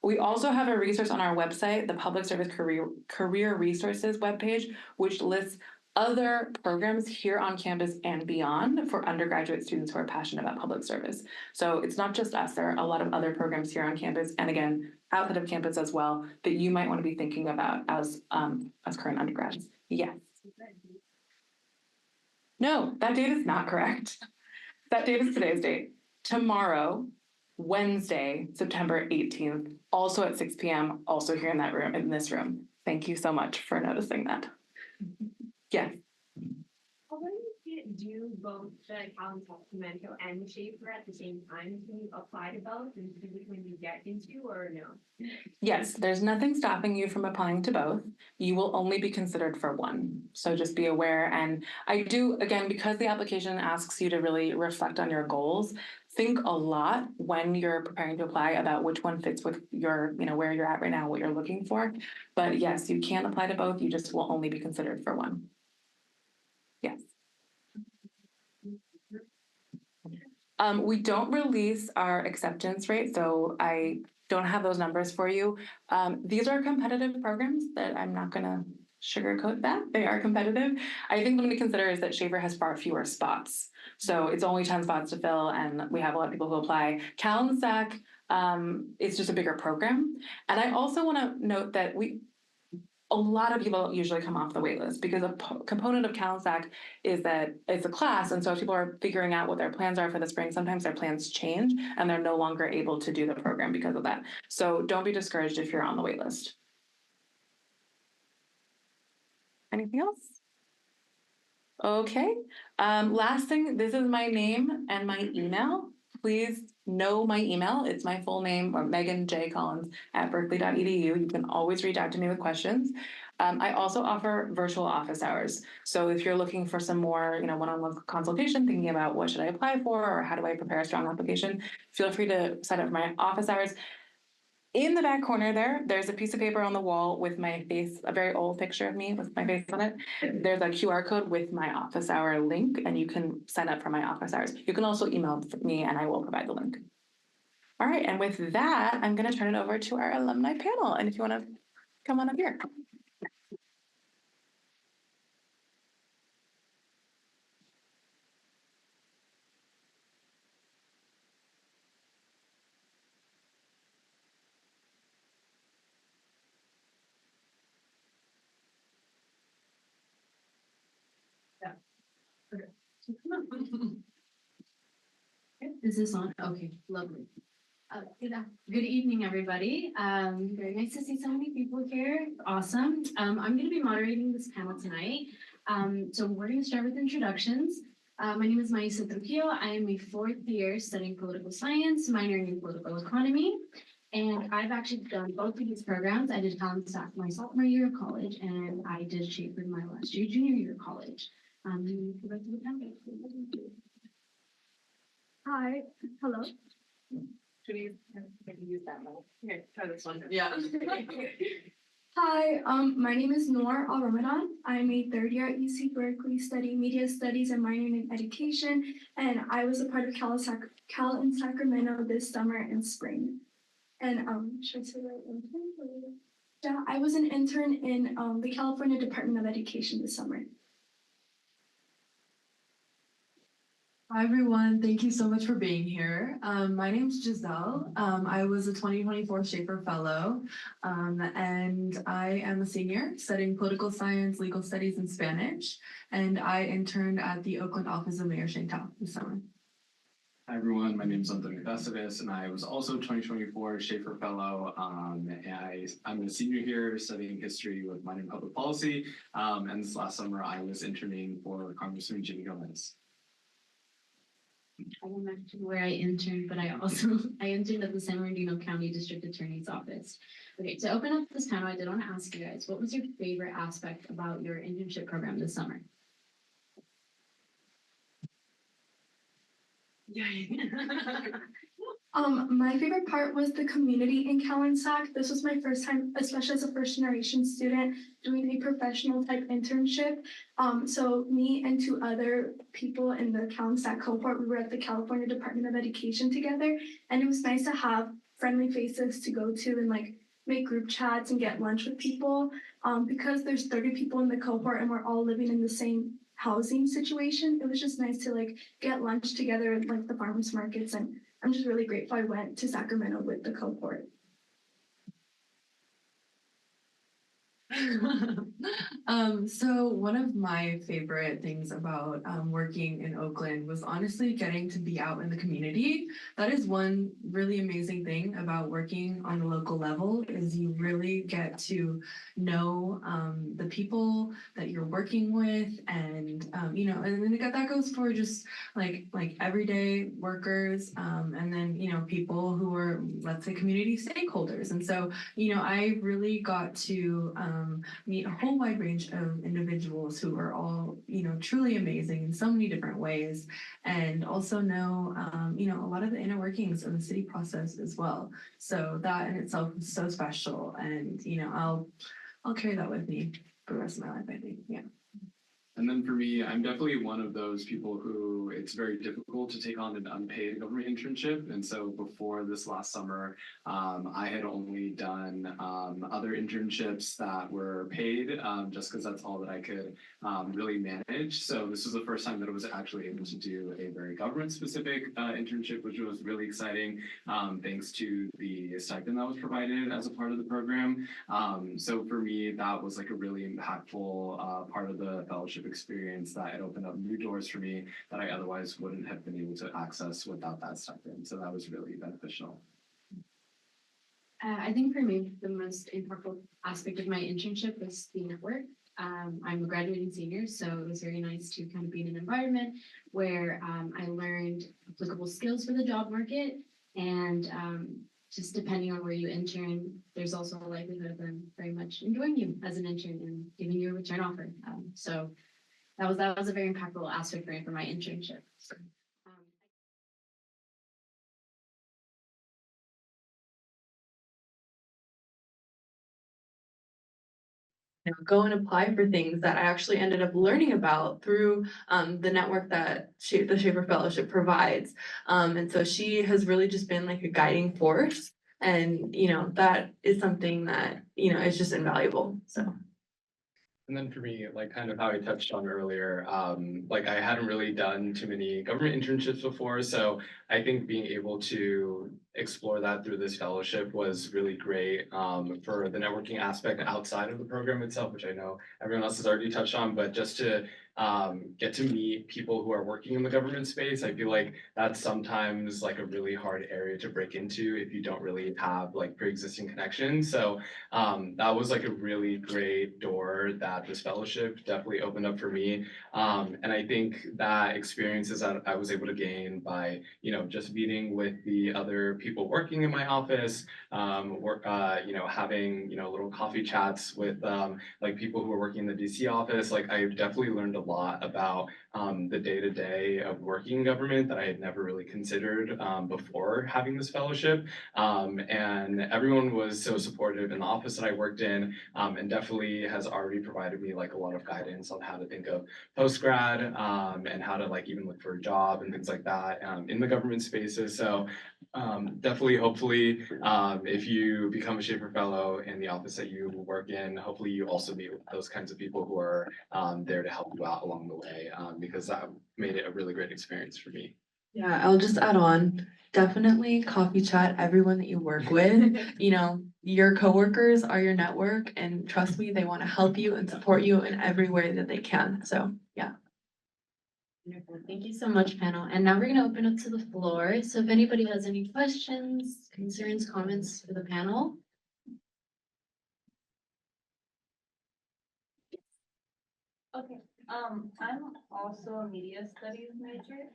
We also have a resource on our website, the Public Service Career Resources webpage, which lists other programs here on campus and beyond for undergraduate students who are passionate about public service. So it's not just us, there are a lot of other programs here on campus, and again, outside of campus as well, that you might want to be thinking about as current undergrads. Yes. No, that date is not correct. That date is today's date. Tomorrow, Wednesday, September 18th, also at 6 p.m., also here in this room. Thank you so much for noticing that. Yes. Although you can't do both the Cal-in-Sacramento and the Schaeffer at the same time, can you apply to both and see which one you get into, or no? Yes, there's nothing stopping you from applying to both. You will only be considered for one. So just be aware. And I do, again, because the application asks you to really reflect on your goals, think a lot when you're preparing to apply about which one fits with your, where you're at right now, what you're looking for. But yes, you can apply to both. You just will only be considered for one. Yes. We don't release our acceptance rate, so I don't have those numbers for you. These are competitive programs that I'm not going to sugarcoat that. They are competitive. I think something to consider is that Schaeffer has far fewer spots. So it's only 10 spots to fill, and we have a lot of people who apply. Cal-in-Sac, it's just a bigger program. And I also want to note that a lot of people usually come off the wait list, because a component of Cal-in-Sac is that it's a class. And so if people are figuring out what their plans are for the spring, sometimes their plans change and they're no longer able to do the program because of that. So don't be discouraged if you're on the wait list. Anything else? Okay. Last thing, this is my name and my email. Please know my email. It's my full name, or Megan J. Collins @berkeley.edu. You can always reach out to me with questions. I also offer virtual office hours. So if you're looking for some more, one-on-one consultation, thinking about what should I apply for, or how do I prepare a strong application, feel free to sign up for my office hours. In the back corner there's a piece of paper on the wall with my face, a very old picture of me with my face on it. There's a QR code with my office hour link, and you can sign up for my office hours. You can also email me, and I will provide the link. All right, and with that, I'm going to turn it over to our alumni panel. And if you want to come on up here. Is this on? Okay, lovely. Good evening, everybody. Very nice to see so many people here. Awesome. I'm going to be moderating this panel tonight. So we're going to start with introductions. My name is Matsui Center. I am a fourth year studying political science, minoring in political economy. And I've actually done both of these programs. I did Cal-in-Sac my sophomore year of college, and I did Schaeffer my last year, junior year of college. Go back to the panel. Hi, hello. Should we maybe use that one? Okay, try this one. Yeah. Hi, my name is Noor Al Ramadan. I'm a third year at UC Berkeley studying media studies and minoring in education. And I was a part of Cal-in-Sacramento this summer and spring. And should I say that intern? Yeah, I was an intern in the California Department of Education this summer. Hi, everyone. Thank you so much for being here. My name's Giselle. I was a 2024 Schaeffer Fellow, and I am a senior studying political science, legal studies, and Spanish. And I interned at the Oakland office of Mayor Shantel this summer. Hi everyone, my name is Antonio Caceres, and I was also 2024 Schaeffer Fellow. I'm a senior here studying history with minor in public policy. And this last summer I was interning for Congressman Jimmy Gomez. I won't mention where I interned, but I interned at the San Bernardino County District Attorney's Office. Okay, to open up this panel, I did want to ask you guys, what was your favorite aspect about your internship program this summer? My favorite part was the community in Cal-in-Sac. This was my first time, especially as a first generation student, doing a professional type internship. So me and two other people in the Cal-in-Sac cohort, we were at the California Department of Education together, and it was nice to have friendly faces to go to and like make group chats and get lunch with people. Because there's 30 people in the cohort and we're all living in the same housing situation, it was just nice to like get lunch together at like the farmers markets, and I'm just really grateful I went to Sacramento with the cohort. So one of my favorite things about working in Oakland was honestly getting to be out in the community. That is one really amazing thing about working on the local level, is you really get to know the people that you're working with, and and then that goes for just like everyday workers, and then people who are, let's say, community stakeholders. And so I really got to meet a whole wide range of individuals who are all, truly amazing in so many different ways, and also know, a lot of the inner workings of the city process as well. So that in itself is so special, and I'll carry that with me for the rest of my life, I think. Yeah. And then for me, I'm definitely one of those people who it's very difficult to take on an unpaid government internship. And so before this last summer, I had only done other internships that were paid, just because that's all that I could really manage. So this was the first time that I was actually able to do a very government-specific internship, which was really exciting, thanks to the stipend that was provided as a part of the program. So for me, that was like a really impactful part of the fellowship experience, that it opened up new doors for me that I otherwise wouldn't have been able to access without that stipend. So that was really beneficial. I think for me, the most important aspect of my internship was the network. I'm a graduating senior, so it was very nice to kind of be in an environment where I learned applicable skills for the job market, and just depending on where you intern, there's also a likelihood of them very much enjoying you as an intern and giving you a return offer. So that was a very impactful aspect for me for my internship. So, go and apply for things that I actually ended up learning about through the network that the Schaeffer Fellowship provides. And so she has really just been like a guiding force. And, that is something that, is just invaluable. So. And then for me, like kind of how I touched on earlier, like I hadn't really done too many government internships before. So I think being able to explore that through this fellowship was really great for the networking aspect outside of the program itself, which I know everyone else has already touched on, but just to get to meet people who are working in the government space. I feel like that's sometimes like a really hard area to break into if you don't really have like pre-existing connections. So that was like a really great door that this fellowship definitely opened up for me. And I think that experiences that I was able to gain by, just meeting with the other people working in my office, having, little coffee chats with like people who are working in the DC office. Like I've definitely learned a lot about the day-to-day of working in government that I had never really considered before having this fellowship. And everyone was so supportive in the office that I worked in, and definitely has already provided me like a lot of guidance on how to think of post-grad and how to like even look for a job and things like that in the government spaces. So definitely, hopefully, if you become a Schaeffer Fellow in the office that you work in, hopefully you also meet with those kinds of people who are there to help you out along the way, because that made it a really great experience for me. Yeah, I'll just add on, definitely coffee chat everyone that you work with. Your coworkers are your network, and trust me, they want to help you and support you in every way that they can. So yeah. Wonderful. Thank you so much, panel. And now we're going to open up to the floor. So if anybody has any questions, concerns, comments for the panel. Okay, I'm also a media studies major.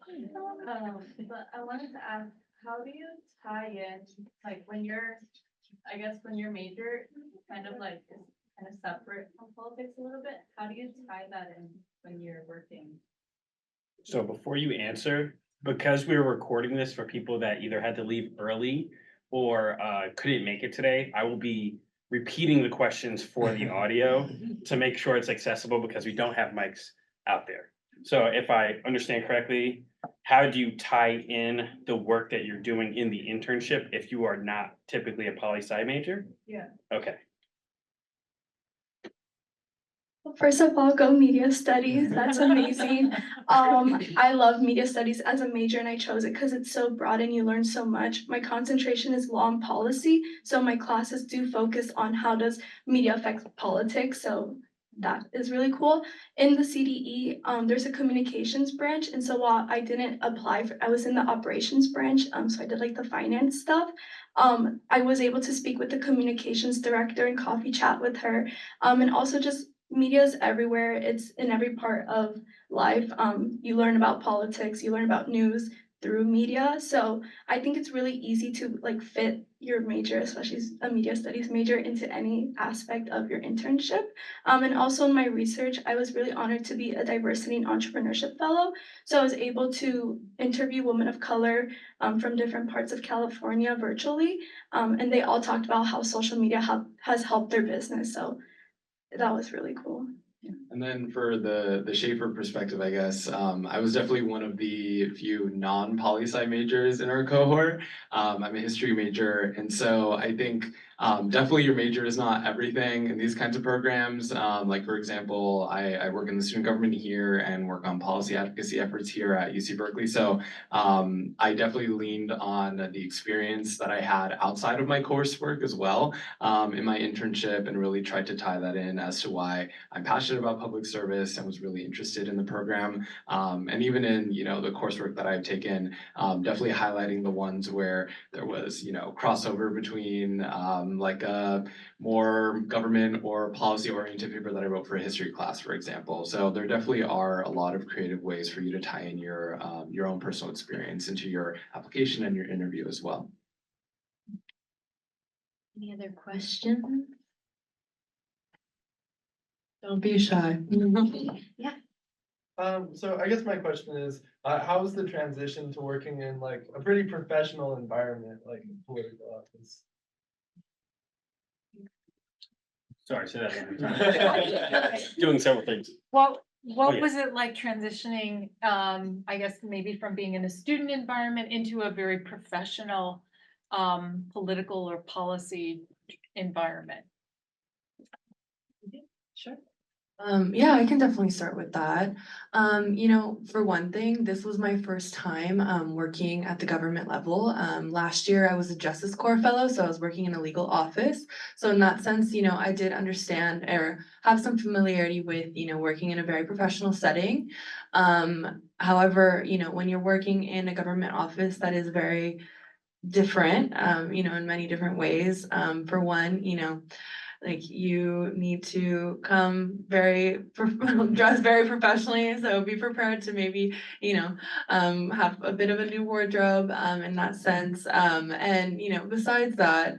But I wanted to ask, how do you tie in, like when when your major kind of like is kind of separate from politics a little bit, how do you tie that in when you're working? So before you answer, because we were recording this for people that either had to leave early or couldn't make it today, I will be repeating the questions for the audio to make sure it's accessible because we don't have mics out there. So if I understand correctly, how do you tie in the work that you're doing in the internship if you are not typically a poli-sci major? Yeah. Okay. First of all, go media studies. That's amazing. I love media studies as a major, and I chose it because it's so broad and you learn so much. My concentration is law and policy, so my classes do focus on how does media affect politics. So that is really cool. In the CDE, there's a communications branch, and so while I didn't apply I was in the operations branch, so I did like the finance stuff. I was able to speak with the communications director and coffee chat with her, and also just media is everywhere. It's in every part of life. You learn about politics, you learn about news through media. So I think it's really easy to like fit your major, especially a media studies major, into any aspect of your internship. And also in my research, I was really honored to be a diversity and entrepreneurship fellow. So I was able to interview women of color from different parts of California virtually. And they all talked about how social media has helped their business. So that was really cool. And then for the Schaeffer perspective, I guess, I was definitely one of the few non-poli-sci majors in our cohort. I'm a history major, and so I think definitely your major is not everything in these kinds of programs. Like for example, I work in the student government here and work on policy advocacy efforts here at UC Berkeley. So I definitely leaned on the experience that I had outside of my coursework as well in my internship, and really tried to tie that in as to why I'm passionate about public service and was really interested in the program. And even in, the coursework that I've taken, definitely highlighting the ones where there was, crossover between like a more government or policy oriented paper that I wrote for a history class, for example. So there definitely are a lot of creative ways for you to tie in your own personal experience into your application and your interview as well. Any other questions? Don't be shy. Yeah. So I guess my question is, how was the transition to working in like a pretty professional environment, like a political office? Sorry, say that again. Doing several things. What yeah. was it like transitioning, I guess maybe from being in a student environment into a very professional, political or policy environment? Sure. Yeah, I can definitely start with that. You know, for one thing, this was my first time working at the government level. Last year I was a Justice Corps fellow, so I was working in a legal office. So in that sense, you know, I did understand or have some familiarity with, you know, working in a very professional setting. However, you know, when you're working in a government office, that is very different, you know, in many different ways. For one, you know, like you need to come dress very professionally, so be prepared to maybe, you know, have a bit of a new wardrobe, in that sense. And, you know, besides that,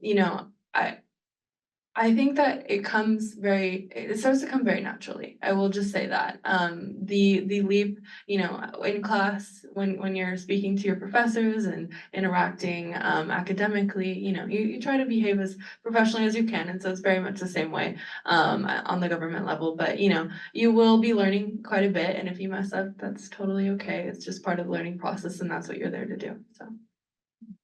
you know, I think that it starts to come very naturally. I will just say that. The leap, you know, in class, when you're speaking to your professors and interacting academically, you know, you try to behave as professionally as you can. And so it's very much the same way on the government level. But, you know, you will be learning quite a bit. And if you mess up, that's totally okay. It's just part of the learning process, and that's what you're there to do. So.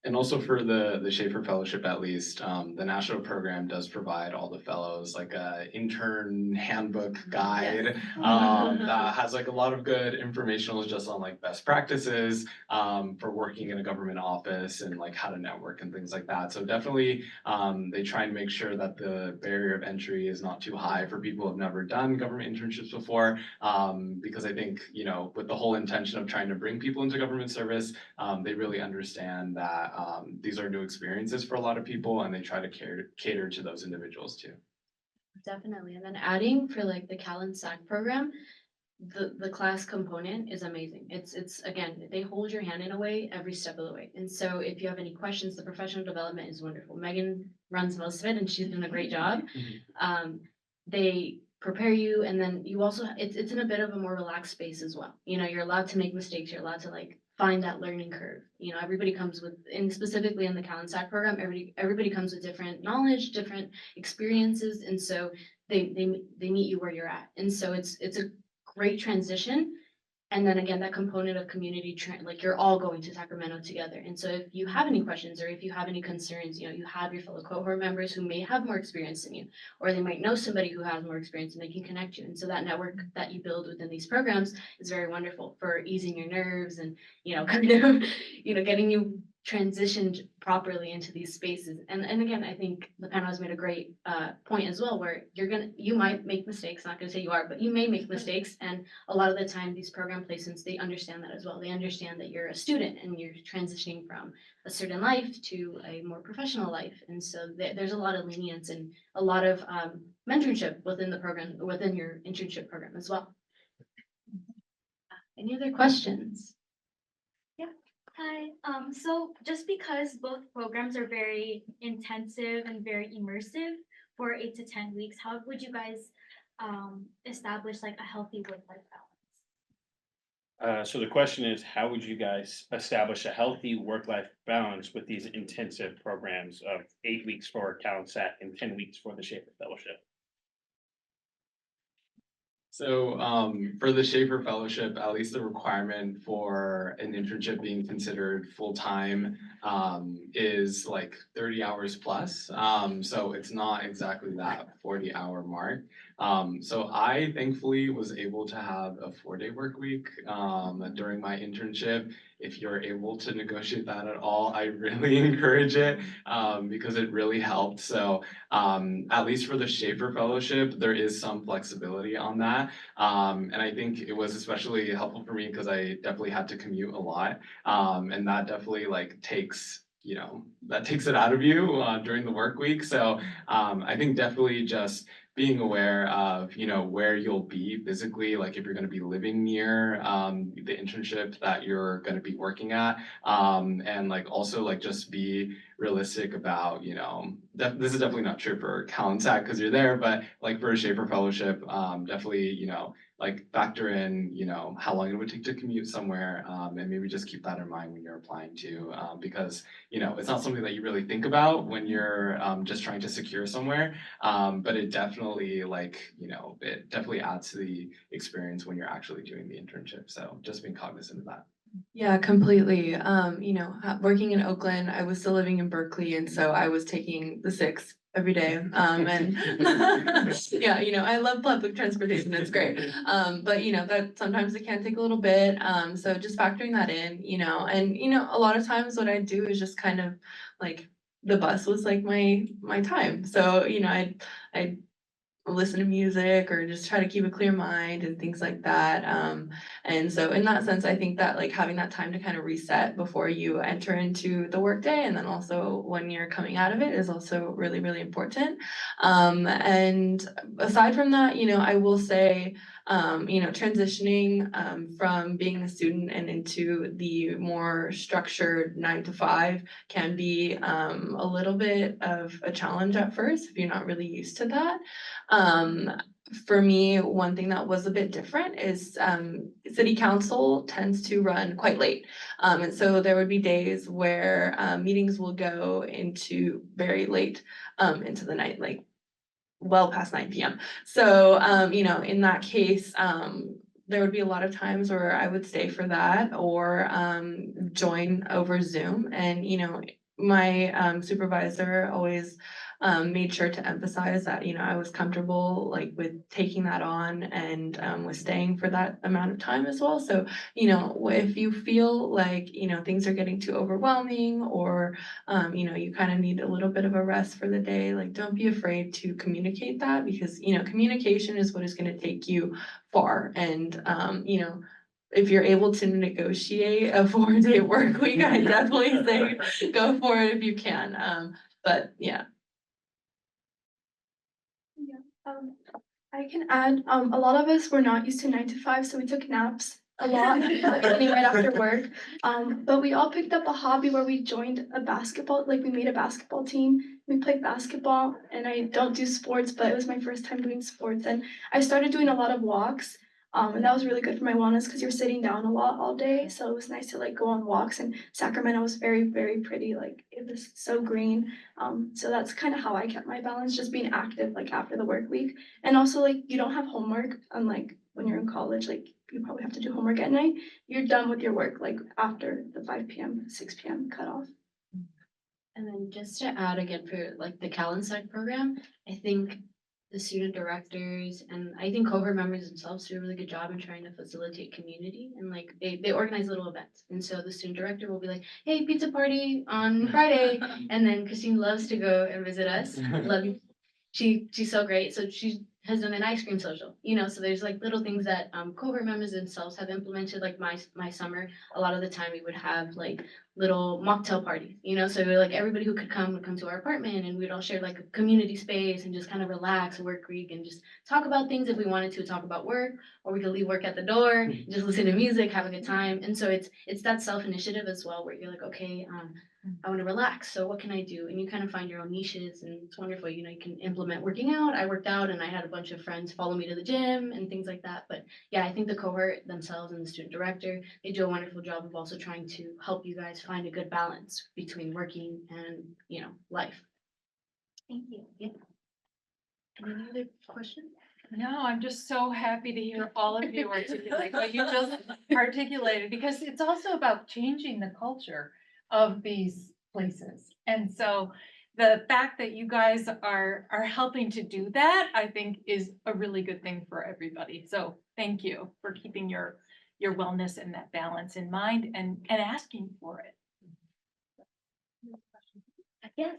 And also for the Schaeffer Fellowship, at least, the national program does provide all the fellows like a intern handbook guide that has like a lot of good informational just on like best practices for working in a government office and like how to network and things like that. So definitely they try and make sure that the barrier of entry is not too high for people who have never done government internships before, because I think, you know, with the whole intention of trying to bring people into government service, they really understand that these are new experiences for a lot of people, and they try to cater to those individuals too. Definitely. And then adding for like the Cal-in-Sac program, the class component is amazing. It's again, they hold your hand in a way every step of the way. And so if you have any questions, the professional development is wonderful. Megan runs most of it and she's doing a great job. They prepare you, and then you also it's in a bit of a more relaxed space as well. You know, you're allowed to make mistakes, you're allowed to like find that learning curve. You know, everybody comes with, and specifically in the Cal-in-Sac program, everybody comes with different knowledge, different experiences, and so they meet you where you're at. And so it's a great transition. And then again, that component of community, like you're all going to Sacramento together. And so if you have any questions or if you have any concerns, you know, you have your fellow cohort members who may have more experience than you, or they might know somebody who has more experience and they can connect you. And so that network that you build within these programs is very wonderful for easing your nerves and, you know, kind of, you know, getting you transitioned properly into these spaces. And again, I think the panel has made a great point as well, where you might make mistakes, not gonna say you are, but you may make mistakes. And a lot of the time, these program placements, they understand that as well. They understand that you're a student and you're transitioning from a certain life to a more professional life. And so there's a lot of lenience and a lot of mentorship within the program, within your internship program as well. Any other questions? Hi, so just because both programs are very intensive and very immersive for 8 to 10 weeks, how would you guys establish like a healthy work-life balance? So the question is, how would you guys establish a healthy work-life balance with these intensive programs of 8 weeks for Cal-in-Sac and 10 weeks for the Schaeffer Fellowship? So for the Schaeffer Fellowship, at least the requirement for an internship being considered full-time is like 30 hours plus. So it's not exactly that 40-hour mark. So I thankfully was able to have a 4-day work week during my internship. If you're able to negotiate that at all, I really encourage it because it really helped. So at least for the Schaeffer Fellowship, there is some flexibility on that. And I think it was especially helpful for me because I definitely had to commute a lot. And that definitely like takes it out of you during the work week. So I think definitely just being aware of, you know, where you'll be physically, like if you're going to be living near the internship that you're going to be working at, and like also like just be realistic about, you know, this is definitely not true for Cal-in-Sac because you're there, but like for a Schaeffer Fellowship, definitely, you know, like factor in, you know, how long it would take to commute somewhere, and maybe just keep that in mind when you're applying to, because, you know, it's not something that you really think about when you're just trying to secure somewhere, but it definitely like, you know, it definitely adds to the experience when you're actually doing the internship. So just being cognizant of that. Yeah, completely. You know, working in Oakland, I was still living in Berkeley, and so I was taking the 6 every day. And yeah, I love public transportation. It's great. But that sometimes it can take a little bit. So just factoring that in, and a lot of times what I do is just kind of like the bus was like my time. So, I listen to music or just try to keep a clear mind and things like that. And so in that sense, I think that like having that time to kind of reset before you enter into the workday and then also when you're coming out of it is also really, really important. And aside from that, I will say, transitioning from being a student and into the more structured 9 to 5 can be a little bit of a challenge at first if you're not really used to that. For me, one thing that was a bit different is city council tends to run quite late. And so there would be days where meetings will go into very late into the night, like well past 9 p.m. So, in that case, there would be a lot of times where I would stay for that or join over Zoom. And, my supervisor always made sure to emphasize that, I was comfortable like with taking that on and with staying for that amount of time as well. So, if you feel like, things are getting too overwhelming or, you kind of need a little bit of a rest for the day, like don't be afraid to communicate that because, communication is what is going to take you far. And, if you're able to negotiate a 4-day work week, I definitely say go for it if you can. But yeah. I can add, a lot of us were not used to 9 to 5, so we took naps a lot, beginning right after work. But we all picked up a hobby where we joined a basketball, like we made a basketball team. We played basketball, and I don't do sports, but it was my first time doing sports. And I started doing a lot of walks, and that was really good for my wellness because you're sitting down a lot all day. So it was nice to like go on walks. And Sacramento was very, very pretty. Like it was so green. So that's kind of how I kept my balance, just being active like after the work week. And also like you don't have homework, unlike when you're in college, like you probably have to do homework at night. You're done with your work like after the 5 p.m., 6 p.m. cutoff. And then just to add again for like the Cal-in-Sac program, I think the student directors and I think cohort members themselves do a really good job in trying to facilitate community and like they organize little events. And so the student director will be like, hey, pizza party on Friday. And then Christine loves to go and visit us. Love you. She's so great. So she has done an ice cream social, so there's like little things that cohort members themselves have implemented. Like my summer, a lot of the time we would have like little mocktail parties, so like everybody who could come would come to our apartment and we'd all share like a community space and just kind of relax, work week, and just talk about things if we wanted to talk about work, or we could leave work at the door, just listen to music, have a good time. And so it's that self-initiative as well where you're like, okay, I want to relax. So what can I do? And you kind of find your own niches and it's wonderful. You can implement working out. I worked out and I had a bunch of friends follow me to the gym and things like that. But yeah, I think the cohort themselves and the student director, they do a wonderful job of also trying to help you guys find a good balance between working and, life. Thank you. Yeah. Any other questions? No, I'm just so happy to hear all of you articulate what you just articulated, because it's also about changing the culture of these places. And so the fact that you guys are helping to do that, I think is a really good thing for everybody. So thank you for keeping your wellness and that balance in mind and asking for it. Yes.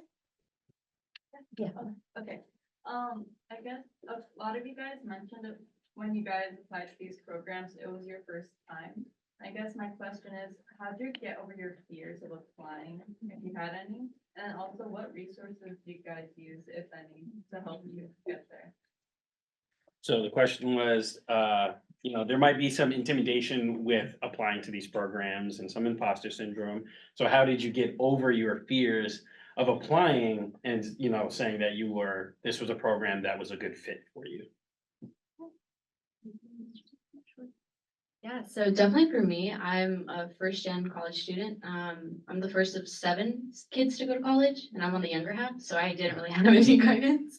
Yeah. Okay. I guess a lot of you guys mentioned it when you guys applied to these programs, it was your first time. I guess my question is, how did you get over your fears of applying, if you had any? And also, what resources do you guys use, if any, to help you get there? So the question was, there might be some intimidation with applying to these programs and some imposter syndrome. So how did you get over your fears of applying and, saying that this was a program that was a good fit for you? Yeah, so definitely for me, I'm a first-gen college student. I'm the first of 7 kids to go to college, and I'm on the younger half, so I didn't really have any guidance.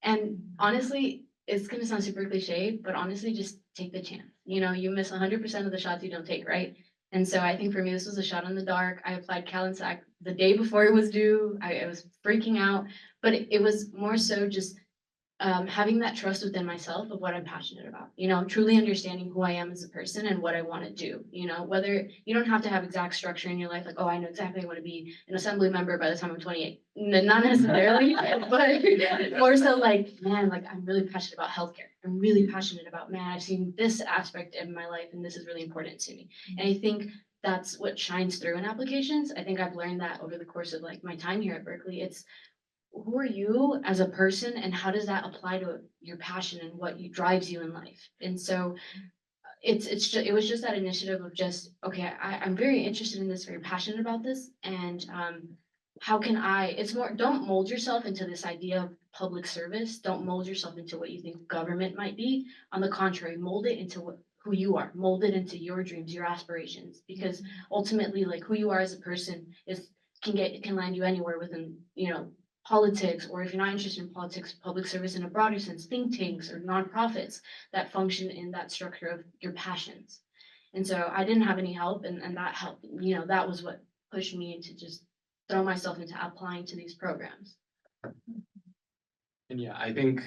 And honestly, it's gonna sound super cliche, but honestly, just take the chance. You miss 100% of the shots you don't take, right? And so I think for me, this was a shot in the dark. I applied Cal-in-Sac the day before it was due. I was freaking out, but it was more so just having that trust within myself of what I'm passionate about, truly understanding who I am as a person and what I want to do, whether you don't have to have exact structure in your life, like, oh, I know exactly I want to be an assembly member by the time I'm 28. Not necessarily, but more so like, man, like I'm really passionate about healthcare. I'm really passionate about, man, I've seen this aspect in my life and this is really important to me. And I think that's what shines through in applications. I think I've learned that over the course of like my time here at Berkeley. It's who are you as a person and how does that apply to your passion and what drives you in life? And so it was just that initiative of just, okay, I'm very interested in this, very passionate about this. And how can it's more, don't mold yourself into this idea of public service. Don't mold yourself into what you think government might be. On the contrary, mold it into who you are, mold it into your dreams, your aspirations, because ultimately like who you are as a person can land you anywhere within, politics, or if you're not interested in politics, public service in a broader sense, think tanks or nonprofits that function in that structure of your passions. And so I didn't have any help, and that helped, that was what pushed me into just throw myself into applying to these programs. And yeah, I think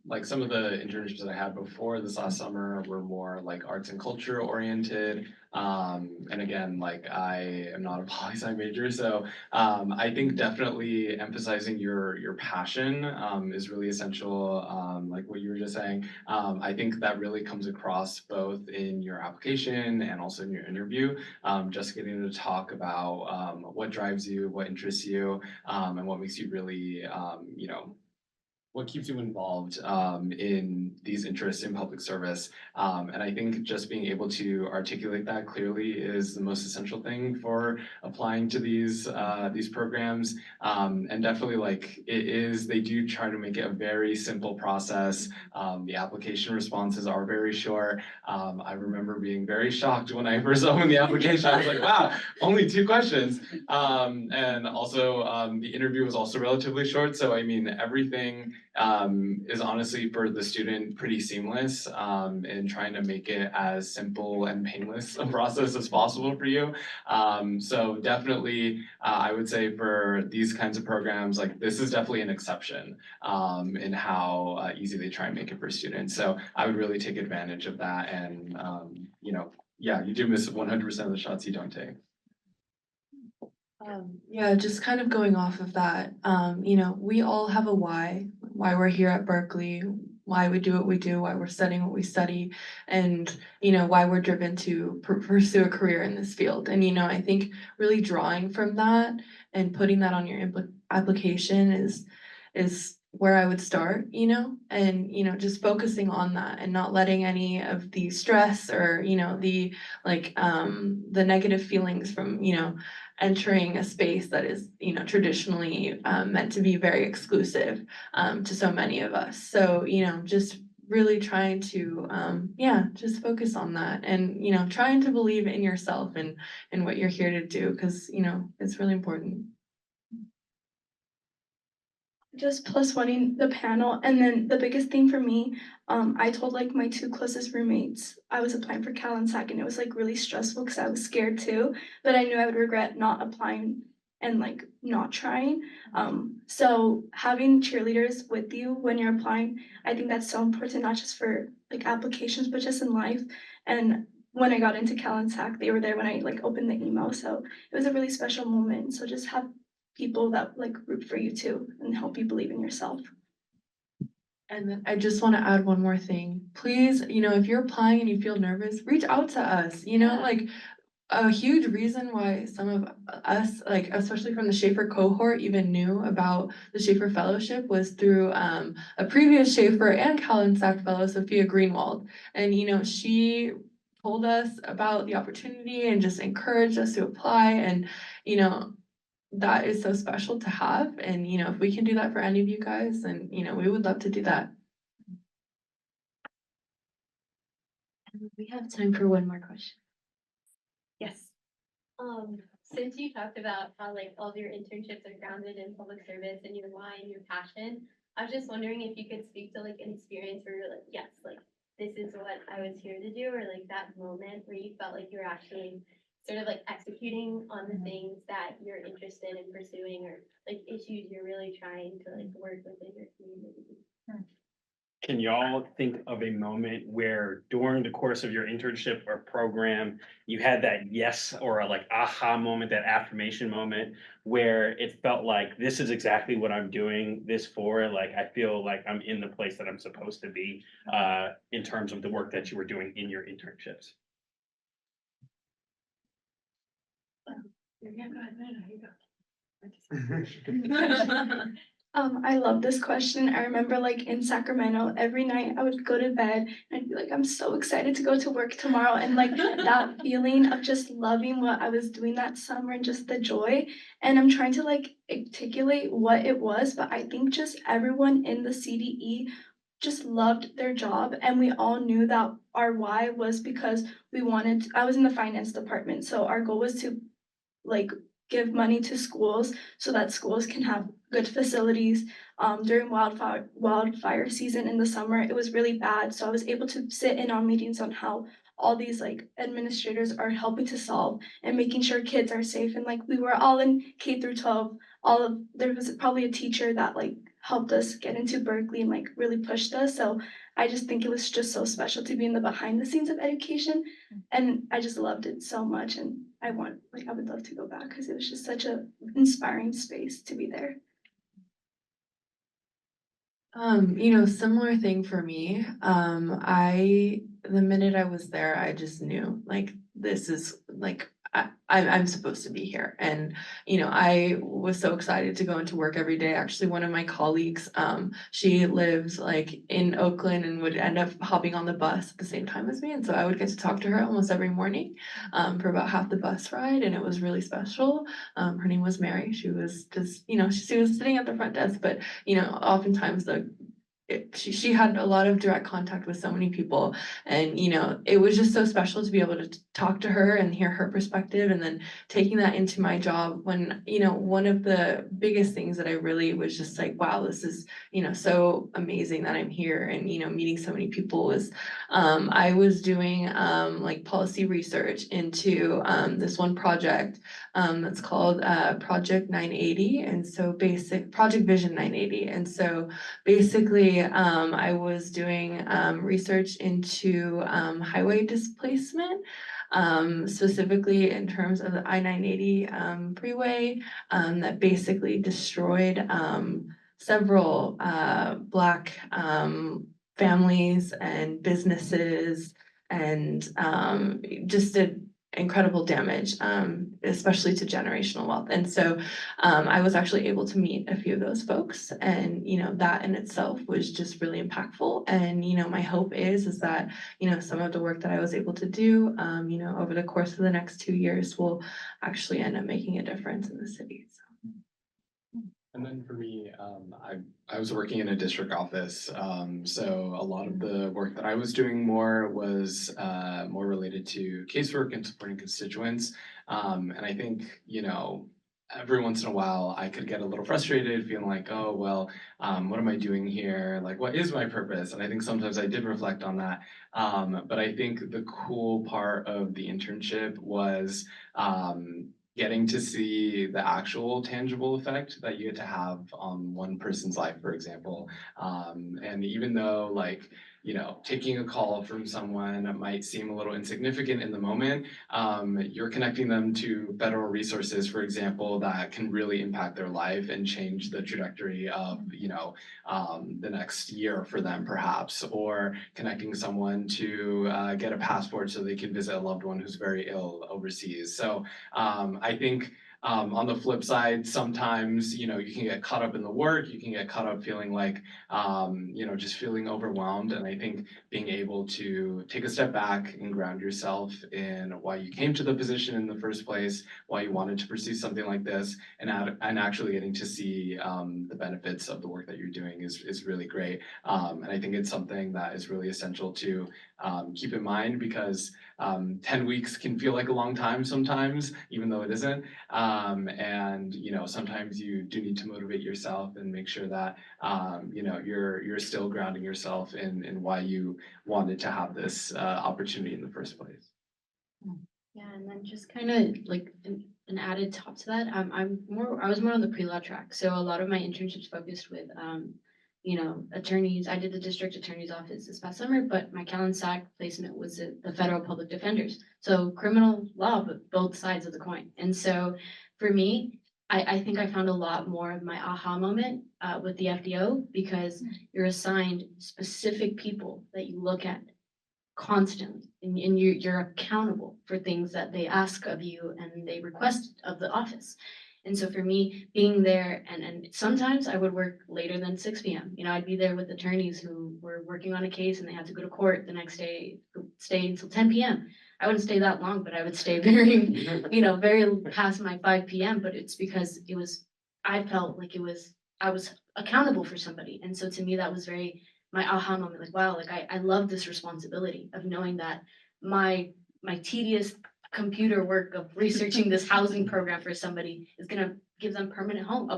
like some of the internships that I had before this last summer were more like arts and culture oriented. And again, like I am not a poli-sci major, so I think definitely emphasizing your passion is really essential. Like what you were just saying, I think that really comes across both in your application and also in your interview. Just getting to talk about what drives you, what interests you, and what makes you really, what keeps you involved in these interests in public service. And I think just being able to articulate that clearly is the most essential thing for applying to these programs. And definitely like they do try to make it a very simple process. The application responses are very short. I remember being very shocked when I first opened the application. I was like, wow, only 2 questions. And also the interview was also relatively short. So I mean, everything is honestly for the student pretty seamless in trying to make it as simple and painless a process as possible for you. So definitely, I would say for these kinds of programs, like this is definitely an exception in how easy they try and make it for students. So I would really take advantage of that, and yeah, you do miss 100% of the shots you don't take. Yeah, just kind of going off of that, we all have a why we're here at Berkeley, why we do what we do, why we're studying what we study, and, why we're driven to pursue a career in this field. And, I think really drawing from that and putting that on your application is where I would start, and, just focusing on that and not letting any of the stress or, the negative feelings from, entering a space that is, traditionally meant to be very exclusive to so many of us. So, just really trying to, just focus on that and, trying to believe in yourself and what you're here to do, because, it's really important. Just plus oneing the panel, and then the biggest thing for me, I told like my 2 closest roommates I was applying for Cal-in-Sac, and it was like really stressful because I was scared too, but I knew I would regret not applying and like not trying. So having cheerleaders with you when you're applying, I think that's so important, not just for like applications, but just in life. And when I got into Cal-in-Sac, they were there when I like opened the email, so it was a really special moment. So just have people that like root for you too and help you believe in yourself. And then I just want to add one more thing. Please, if you're applying and you feel nervous, reach out to us. Like a huge reason why some of us, like especially from the Schaeffer cohort, even knew about the Schaeffer Fellowship was through a previous Schaeffer and Cal-in-Sac Fellow, Sophia Greenwald. And she told us about the opportunity and just encouraged us to apply. And that is so special to have. And, if we can do that for any of you guys, then, we would love to do that. We have time for one more question. Yes. Since you talked about how like all of your internships are grounded in public service and your why and your passion, I was just wondering if you could speak to like an experience where you're like, yes, like this is what I was here to do, or like that moment where you felt like you were actually sort of like executing on the things that you're interested in pursuing, or like issues you're really trying to like work within your community? Can y'all think of a moment where during the course of your internship or program, you had that yes or a like aha moment, that affirmation moment where it felt like this is exactly what I'm doing this for? Like I feel like I'm in the place that I'm supposed to be in terms of the work that you were doing in your internships. I love this question. I remember like in Sacramento, every night I would go to bed and I'd be like, I'm so excited to go to work tomorrow. And like that feeling of just loving what I was doing that summer and just the joy. And I'm trying to like articulate what it was, but I think just everyone in the CDE just loved their job. And we all knew that our why was because I was in the finance department. So our goal was to like give money to schools so that schools can have good facilities. During wildfire season in the summer, it was really bad. So I was able to sit in on meetings on how all these like administrators are helping to solve and making sure kids are safe. And like we were all in K through 12, there was probably a teacher that like helped us get into Berkeley and like really pushed us. So I just think it was just so special to be in the behind the scenes of education. And I just loved it so much. And I would love to go back because it was just such a inspiring space to be there. Similar thing for me. The minute I was there, I just knew like this is like I'm supposed to be here. And I was so excited to go into work every day. Actually, one of my colleagues, she lives like in Oakland and would end up hopping on the bus at the same time as me. And so I would get to talk to her almost every morning for about half the bus ride, and it was really special. Her name was Mary. She was just, she was sitting at the front desk, but oftentimes she had a lot of direct contact with so many people, and it was just so special to be able to talk to her and hear her perspective, and then taking that into my job when one of the biggest things that I really was just like, wow, this is so amazing that I'm here, and meeting so many people was I was doing like policy research into this one project that's called Project 980, and so Project Vision 980, and so basically I was doing research into highway displacement, specifically in terms of the I-980 freeway that basically destroyed several Black families and businesses, and just did incredible damage, especially to generational wealth. And so I was actually able to meet a few of those folks, and that in itself was just really impactful. And my hope is that some of the work that I was able to do over the course of the next 2 years will actually end up making a difference in the city. So. And then for me, I was working in a district office, so a lot of the work that I was doing was more related to casework and supporting constituents. And I think, every once in a while I could get a little frustrated, feeling like, oh, well, what am I doing here? Like, what is my purpose? And I think sometimes I did reflect on that. But I think the cool part of the internship was getting to see the actual tangible effect that you get to have on one person's life, for example. And even though taking a call from someone might seem a little insignificant in the moment, you're connecting them to federal resources, for example, that can really impact their life and change the trajectory of, the next year for them, perhaps, or connecting someone to get a passport so they can visit a loved one who's very ill overseas. So I think on the flip side, sometimes, you can get caught up in the work, you can get caught up feeling like, just feeling overwhelmed. And I think being able to take a step back and ground yourself in why you came to the position in the first place, why you wanted to pursue something like this, and actually getting to see the benefits of the work that you're doing is really great. And I think it's something that is really essential to keep in mind, because 10 weeks can feel like a long time sometimes, even though it isn't. And, sometimes you do need to motivate yourself and make sure that, you're still grounding yourself in why you wanted to have this opportunity in the first place. Yeah, and then just kind of like an added top to that, I was more on the pre-law track. So a lot of my internships focused with, attorneys. I did the district attorney's office this past summer, but my Cal-in-Sac placement was at the federal public defenders. So criminal law, but both sides of the coin. And so for me, I think I found a lot more of my aha moment with the FDO because you're assigned specific people that you look at constantly and you're accountable for things that they ask of you and they request of the office. And so for me, being there and sometimes I would work later than 6 p.m. I'd be there with attorneys who were working on a case and they had to go to court the next day, stay until 10 p.m. I wouldn't stay that long, but I would stay very, very past my 5 p.m. But it's because I felt like I was accountable for somebody. And so to me, that was very my aha moment, like, wow, like I love this responsibility of knowing that my tedious computer work of researching this housing program for somebody is gonna give them a permanent home,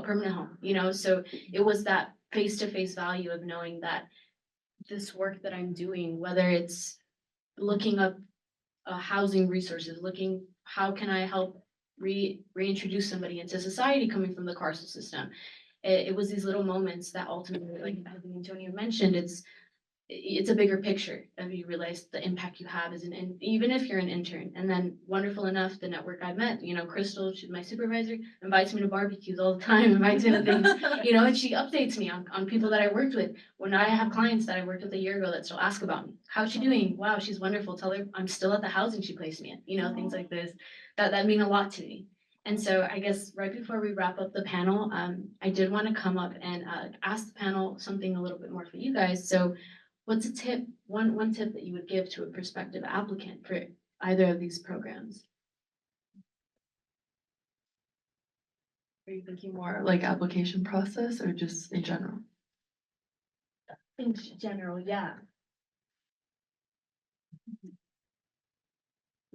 so it was that face-to-face value of knowing that this work that I'm doing, whether it's looking up housing resources, looking how can I help reintroduce somebody into society coming from the carceral system. It was these little moments that ultimately, like I think Antonio mentioned, it's a bigger picture of you realize the impact you have as and even if you're an intern. And then wonderful enough, the network I met, Crystal, she's my supervisor, invites me to barbecues all the time, invites me to things, and she updates me on people that I worked with. When I have clients that I worked with a year ago that still ask about me, how's she doing? Wow, she's wonderful. Tell her I'm still at the housing she placed me in, things like this, that mean a lot to me. And so I guess right before we wrap up the panel, I did want to come up and ask the panel something a little bit more for you guys. So what's a tip, one tip that you would give to a prospective applicant for either of these programs? Are you thinking more like application process or just in general? In general, yeah.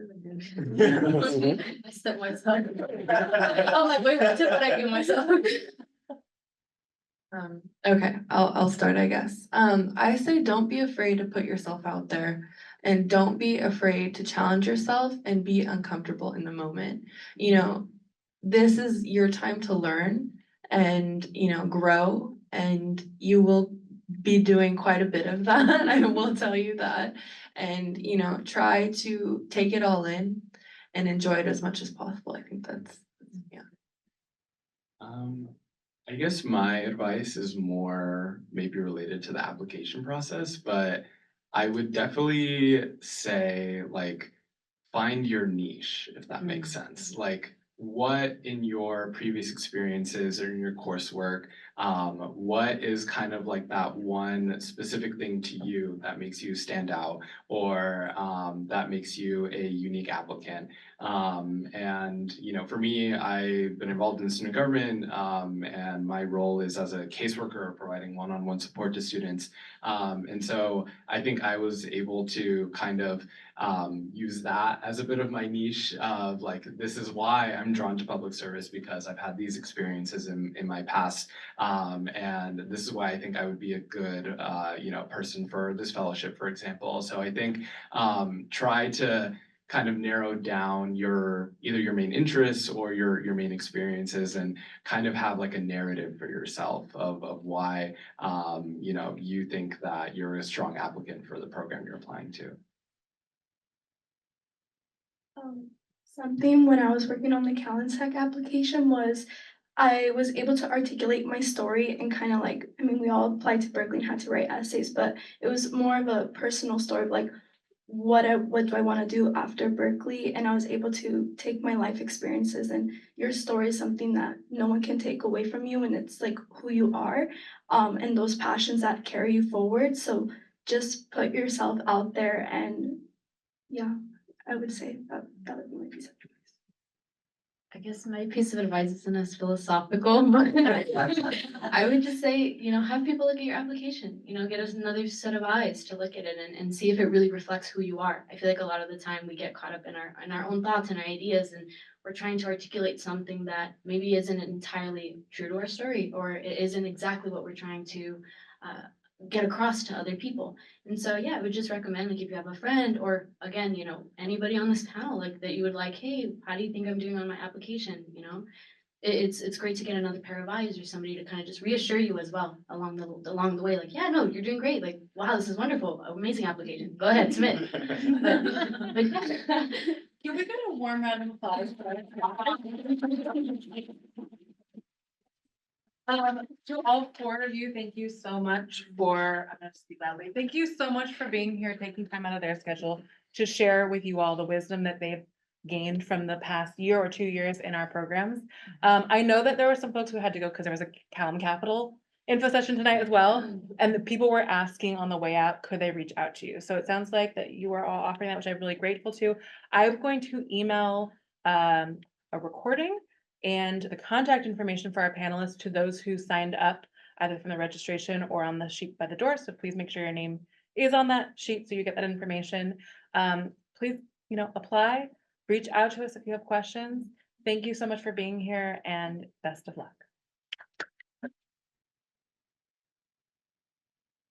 I set myself. I'm like, wait, what tip would I give myself? Okay, I'll start, I guess. I say don't be afraid to put yourself out there and don't be afraid to challenge yourself and be uncomfortable in the moment. This is your time to learn and, grow, and you will be doing quite a bit of that. I will tell you that. And, try to take it all in and enjoy it as much as possible. I think that's, yeah. I guess my advice is more maybe related to the application process, but I would definitely say find your niche, if that makes sense. Like what in your previous experiences or in your coursework, what is kind of like that one specific thing to you that makes you stand out or that makes you a unique applicant? And for me, I've been involved in student government and my role is as a caseworker providing one-on-one support to students. And so I think I was able to kind of use that as a bit of my niche of this is why I'm drawn to public service because I've had these experiences in my past. And this is why I think I would be a good, person for this fellowship, for example. So I think try to kind of narrow down either your main interests or your main experiences and kind of have a narrative for yourself of why, you think that you're a strong applicant for the program you're applying to. Something when I was working on the Cal-in-Sac application was I was able to articulate my story and kind of we all applied to Berkeley and had to write essays, but it was more of a personal story of what do I want to do after Berkeley, and I was able to take my life experiences, and your story is something that no one can take away from you, and it's who you are, and those passions that carry you forward. So just put yourself out there, and yeah, I would say that would be my piece of advice. I guess my piece of advice isn't as philosophical, but I would just say, have people look at your application, get us another set of eyes to look at it and see if it really reflects who you are. I feel like a lot of the time we get caught up in our own thoughts and our ideas, and we're trying to articulate something that maybe isn't entirely true to our story, or it isn't exactly what we're trying to get across to other people. And so, yeah, I would just recommend, like, if you have a friend or again, anybody on this panel, like that you would like, hey, how do you think I'm doing on my application? It's great to get another pair of eyes or somebody to kind of just reassure you as well along the way. Like, yeah, no, you're doing great. Like, wow, this is wonderful. Amazing application. Go ahead, submit. But yeah. Can we get a warm round of applause for to all four of you, thank you so much for, I'm gonna speak loudly, thank you so much for being here, taking time out of their schedule to share with you all the wisdom that they've gained from the past year or 2 years in our programs. I know that there were some folks who had to go because there was a Cal-in Capital info session tonight as well. And the people were asking on the way out, could they reach out to you? So it sounds like that you are all offering that, which I'm really grateful to. I'm going to email a recording and the contact information for our panelists to those who signed up either from the registration or on the sheet by the door. So please make sure your name is on that sheet so you get that information. Please, apply, reach out to us if you have questions. Thank you so much for being here and best of luck.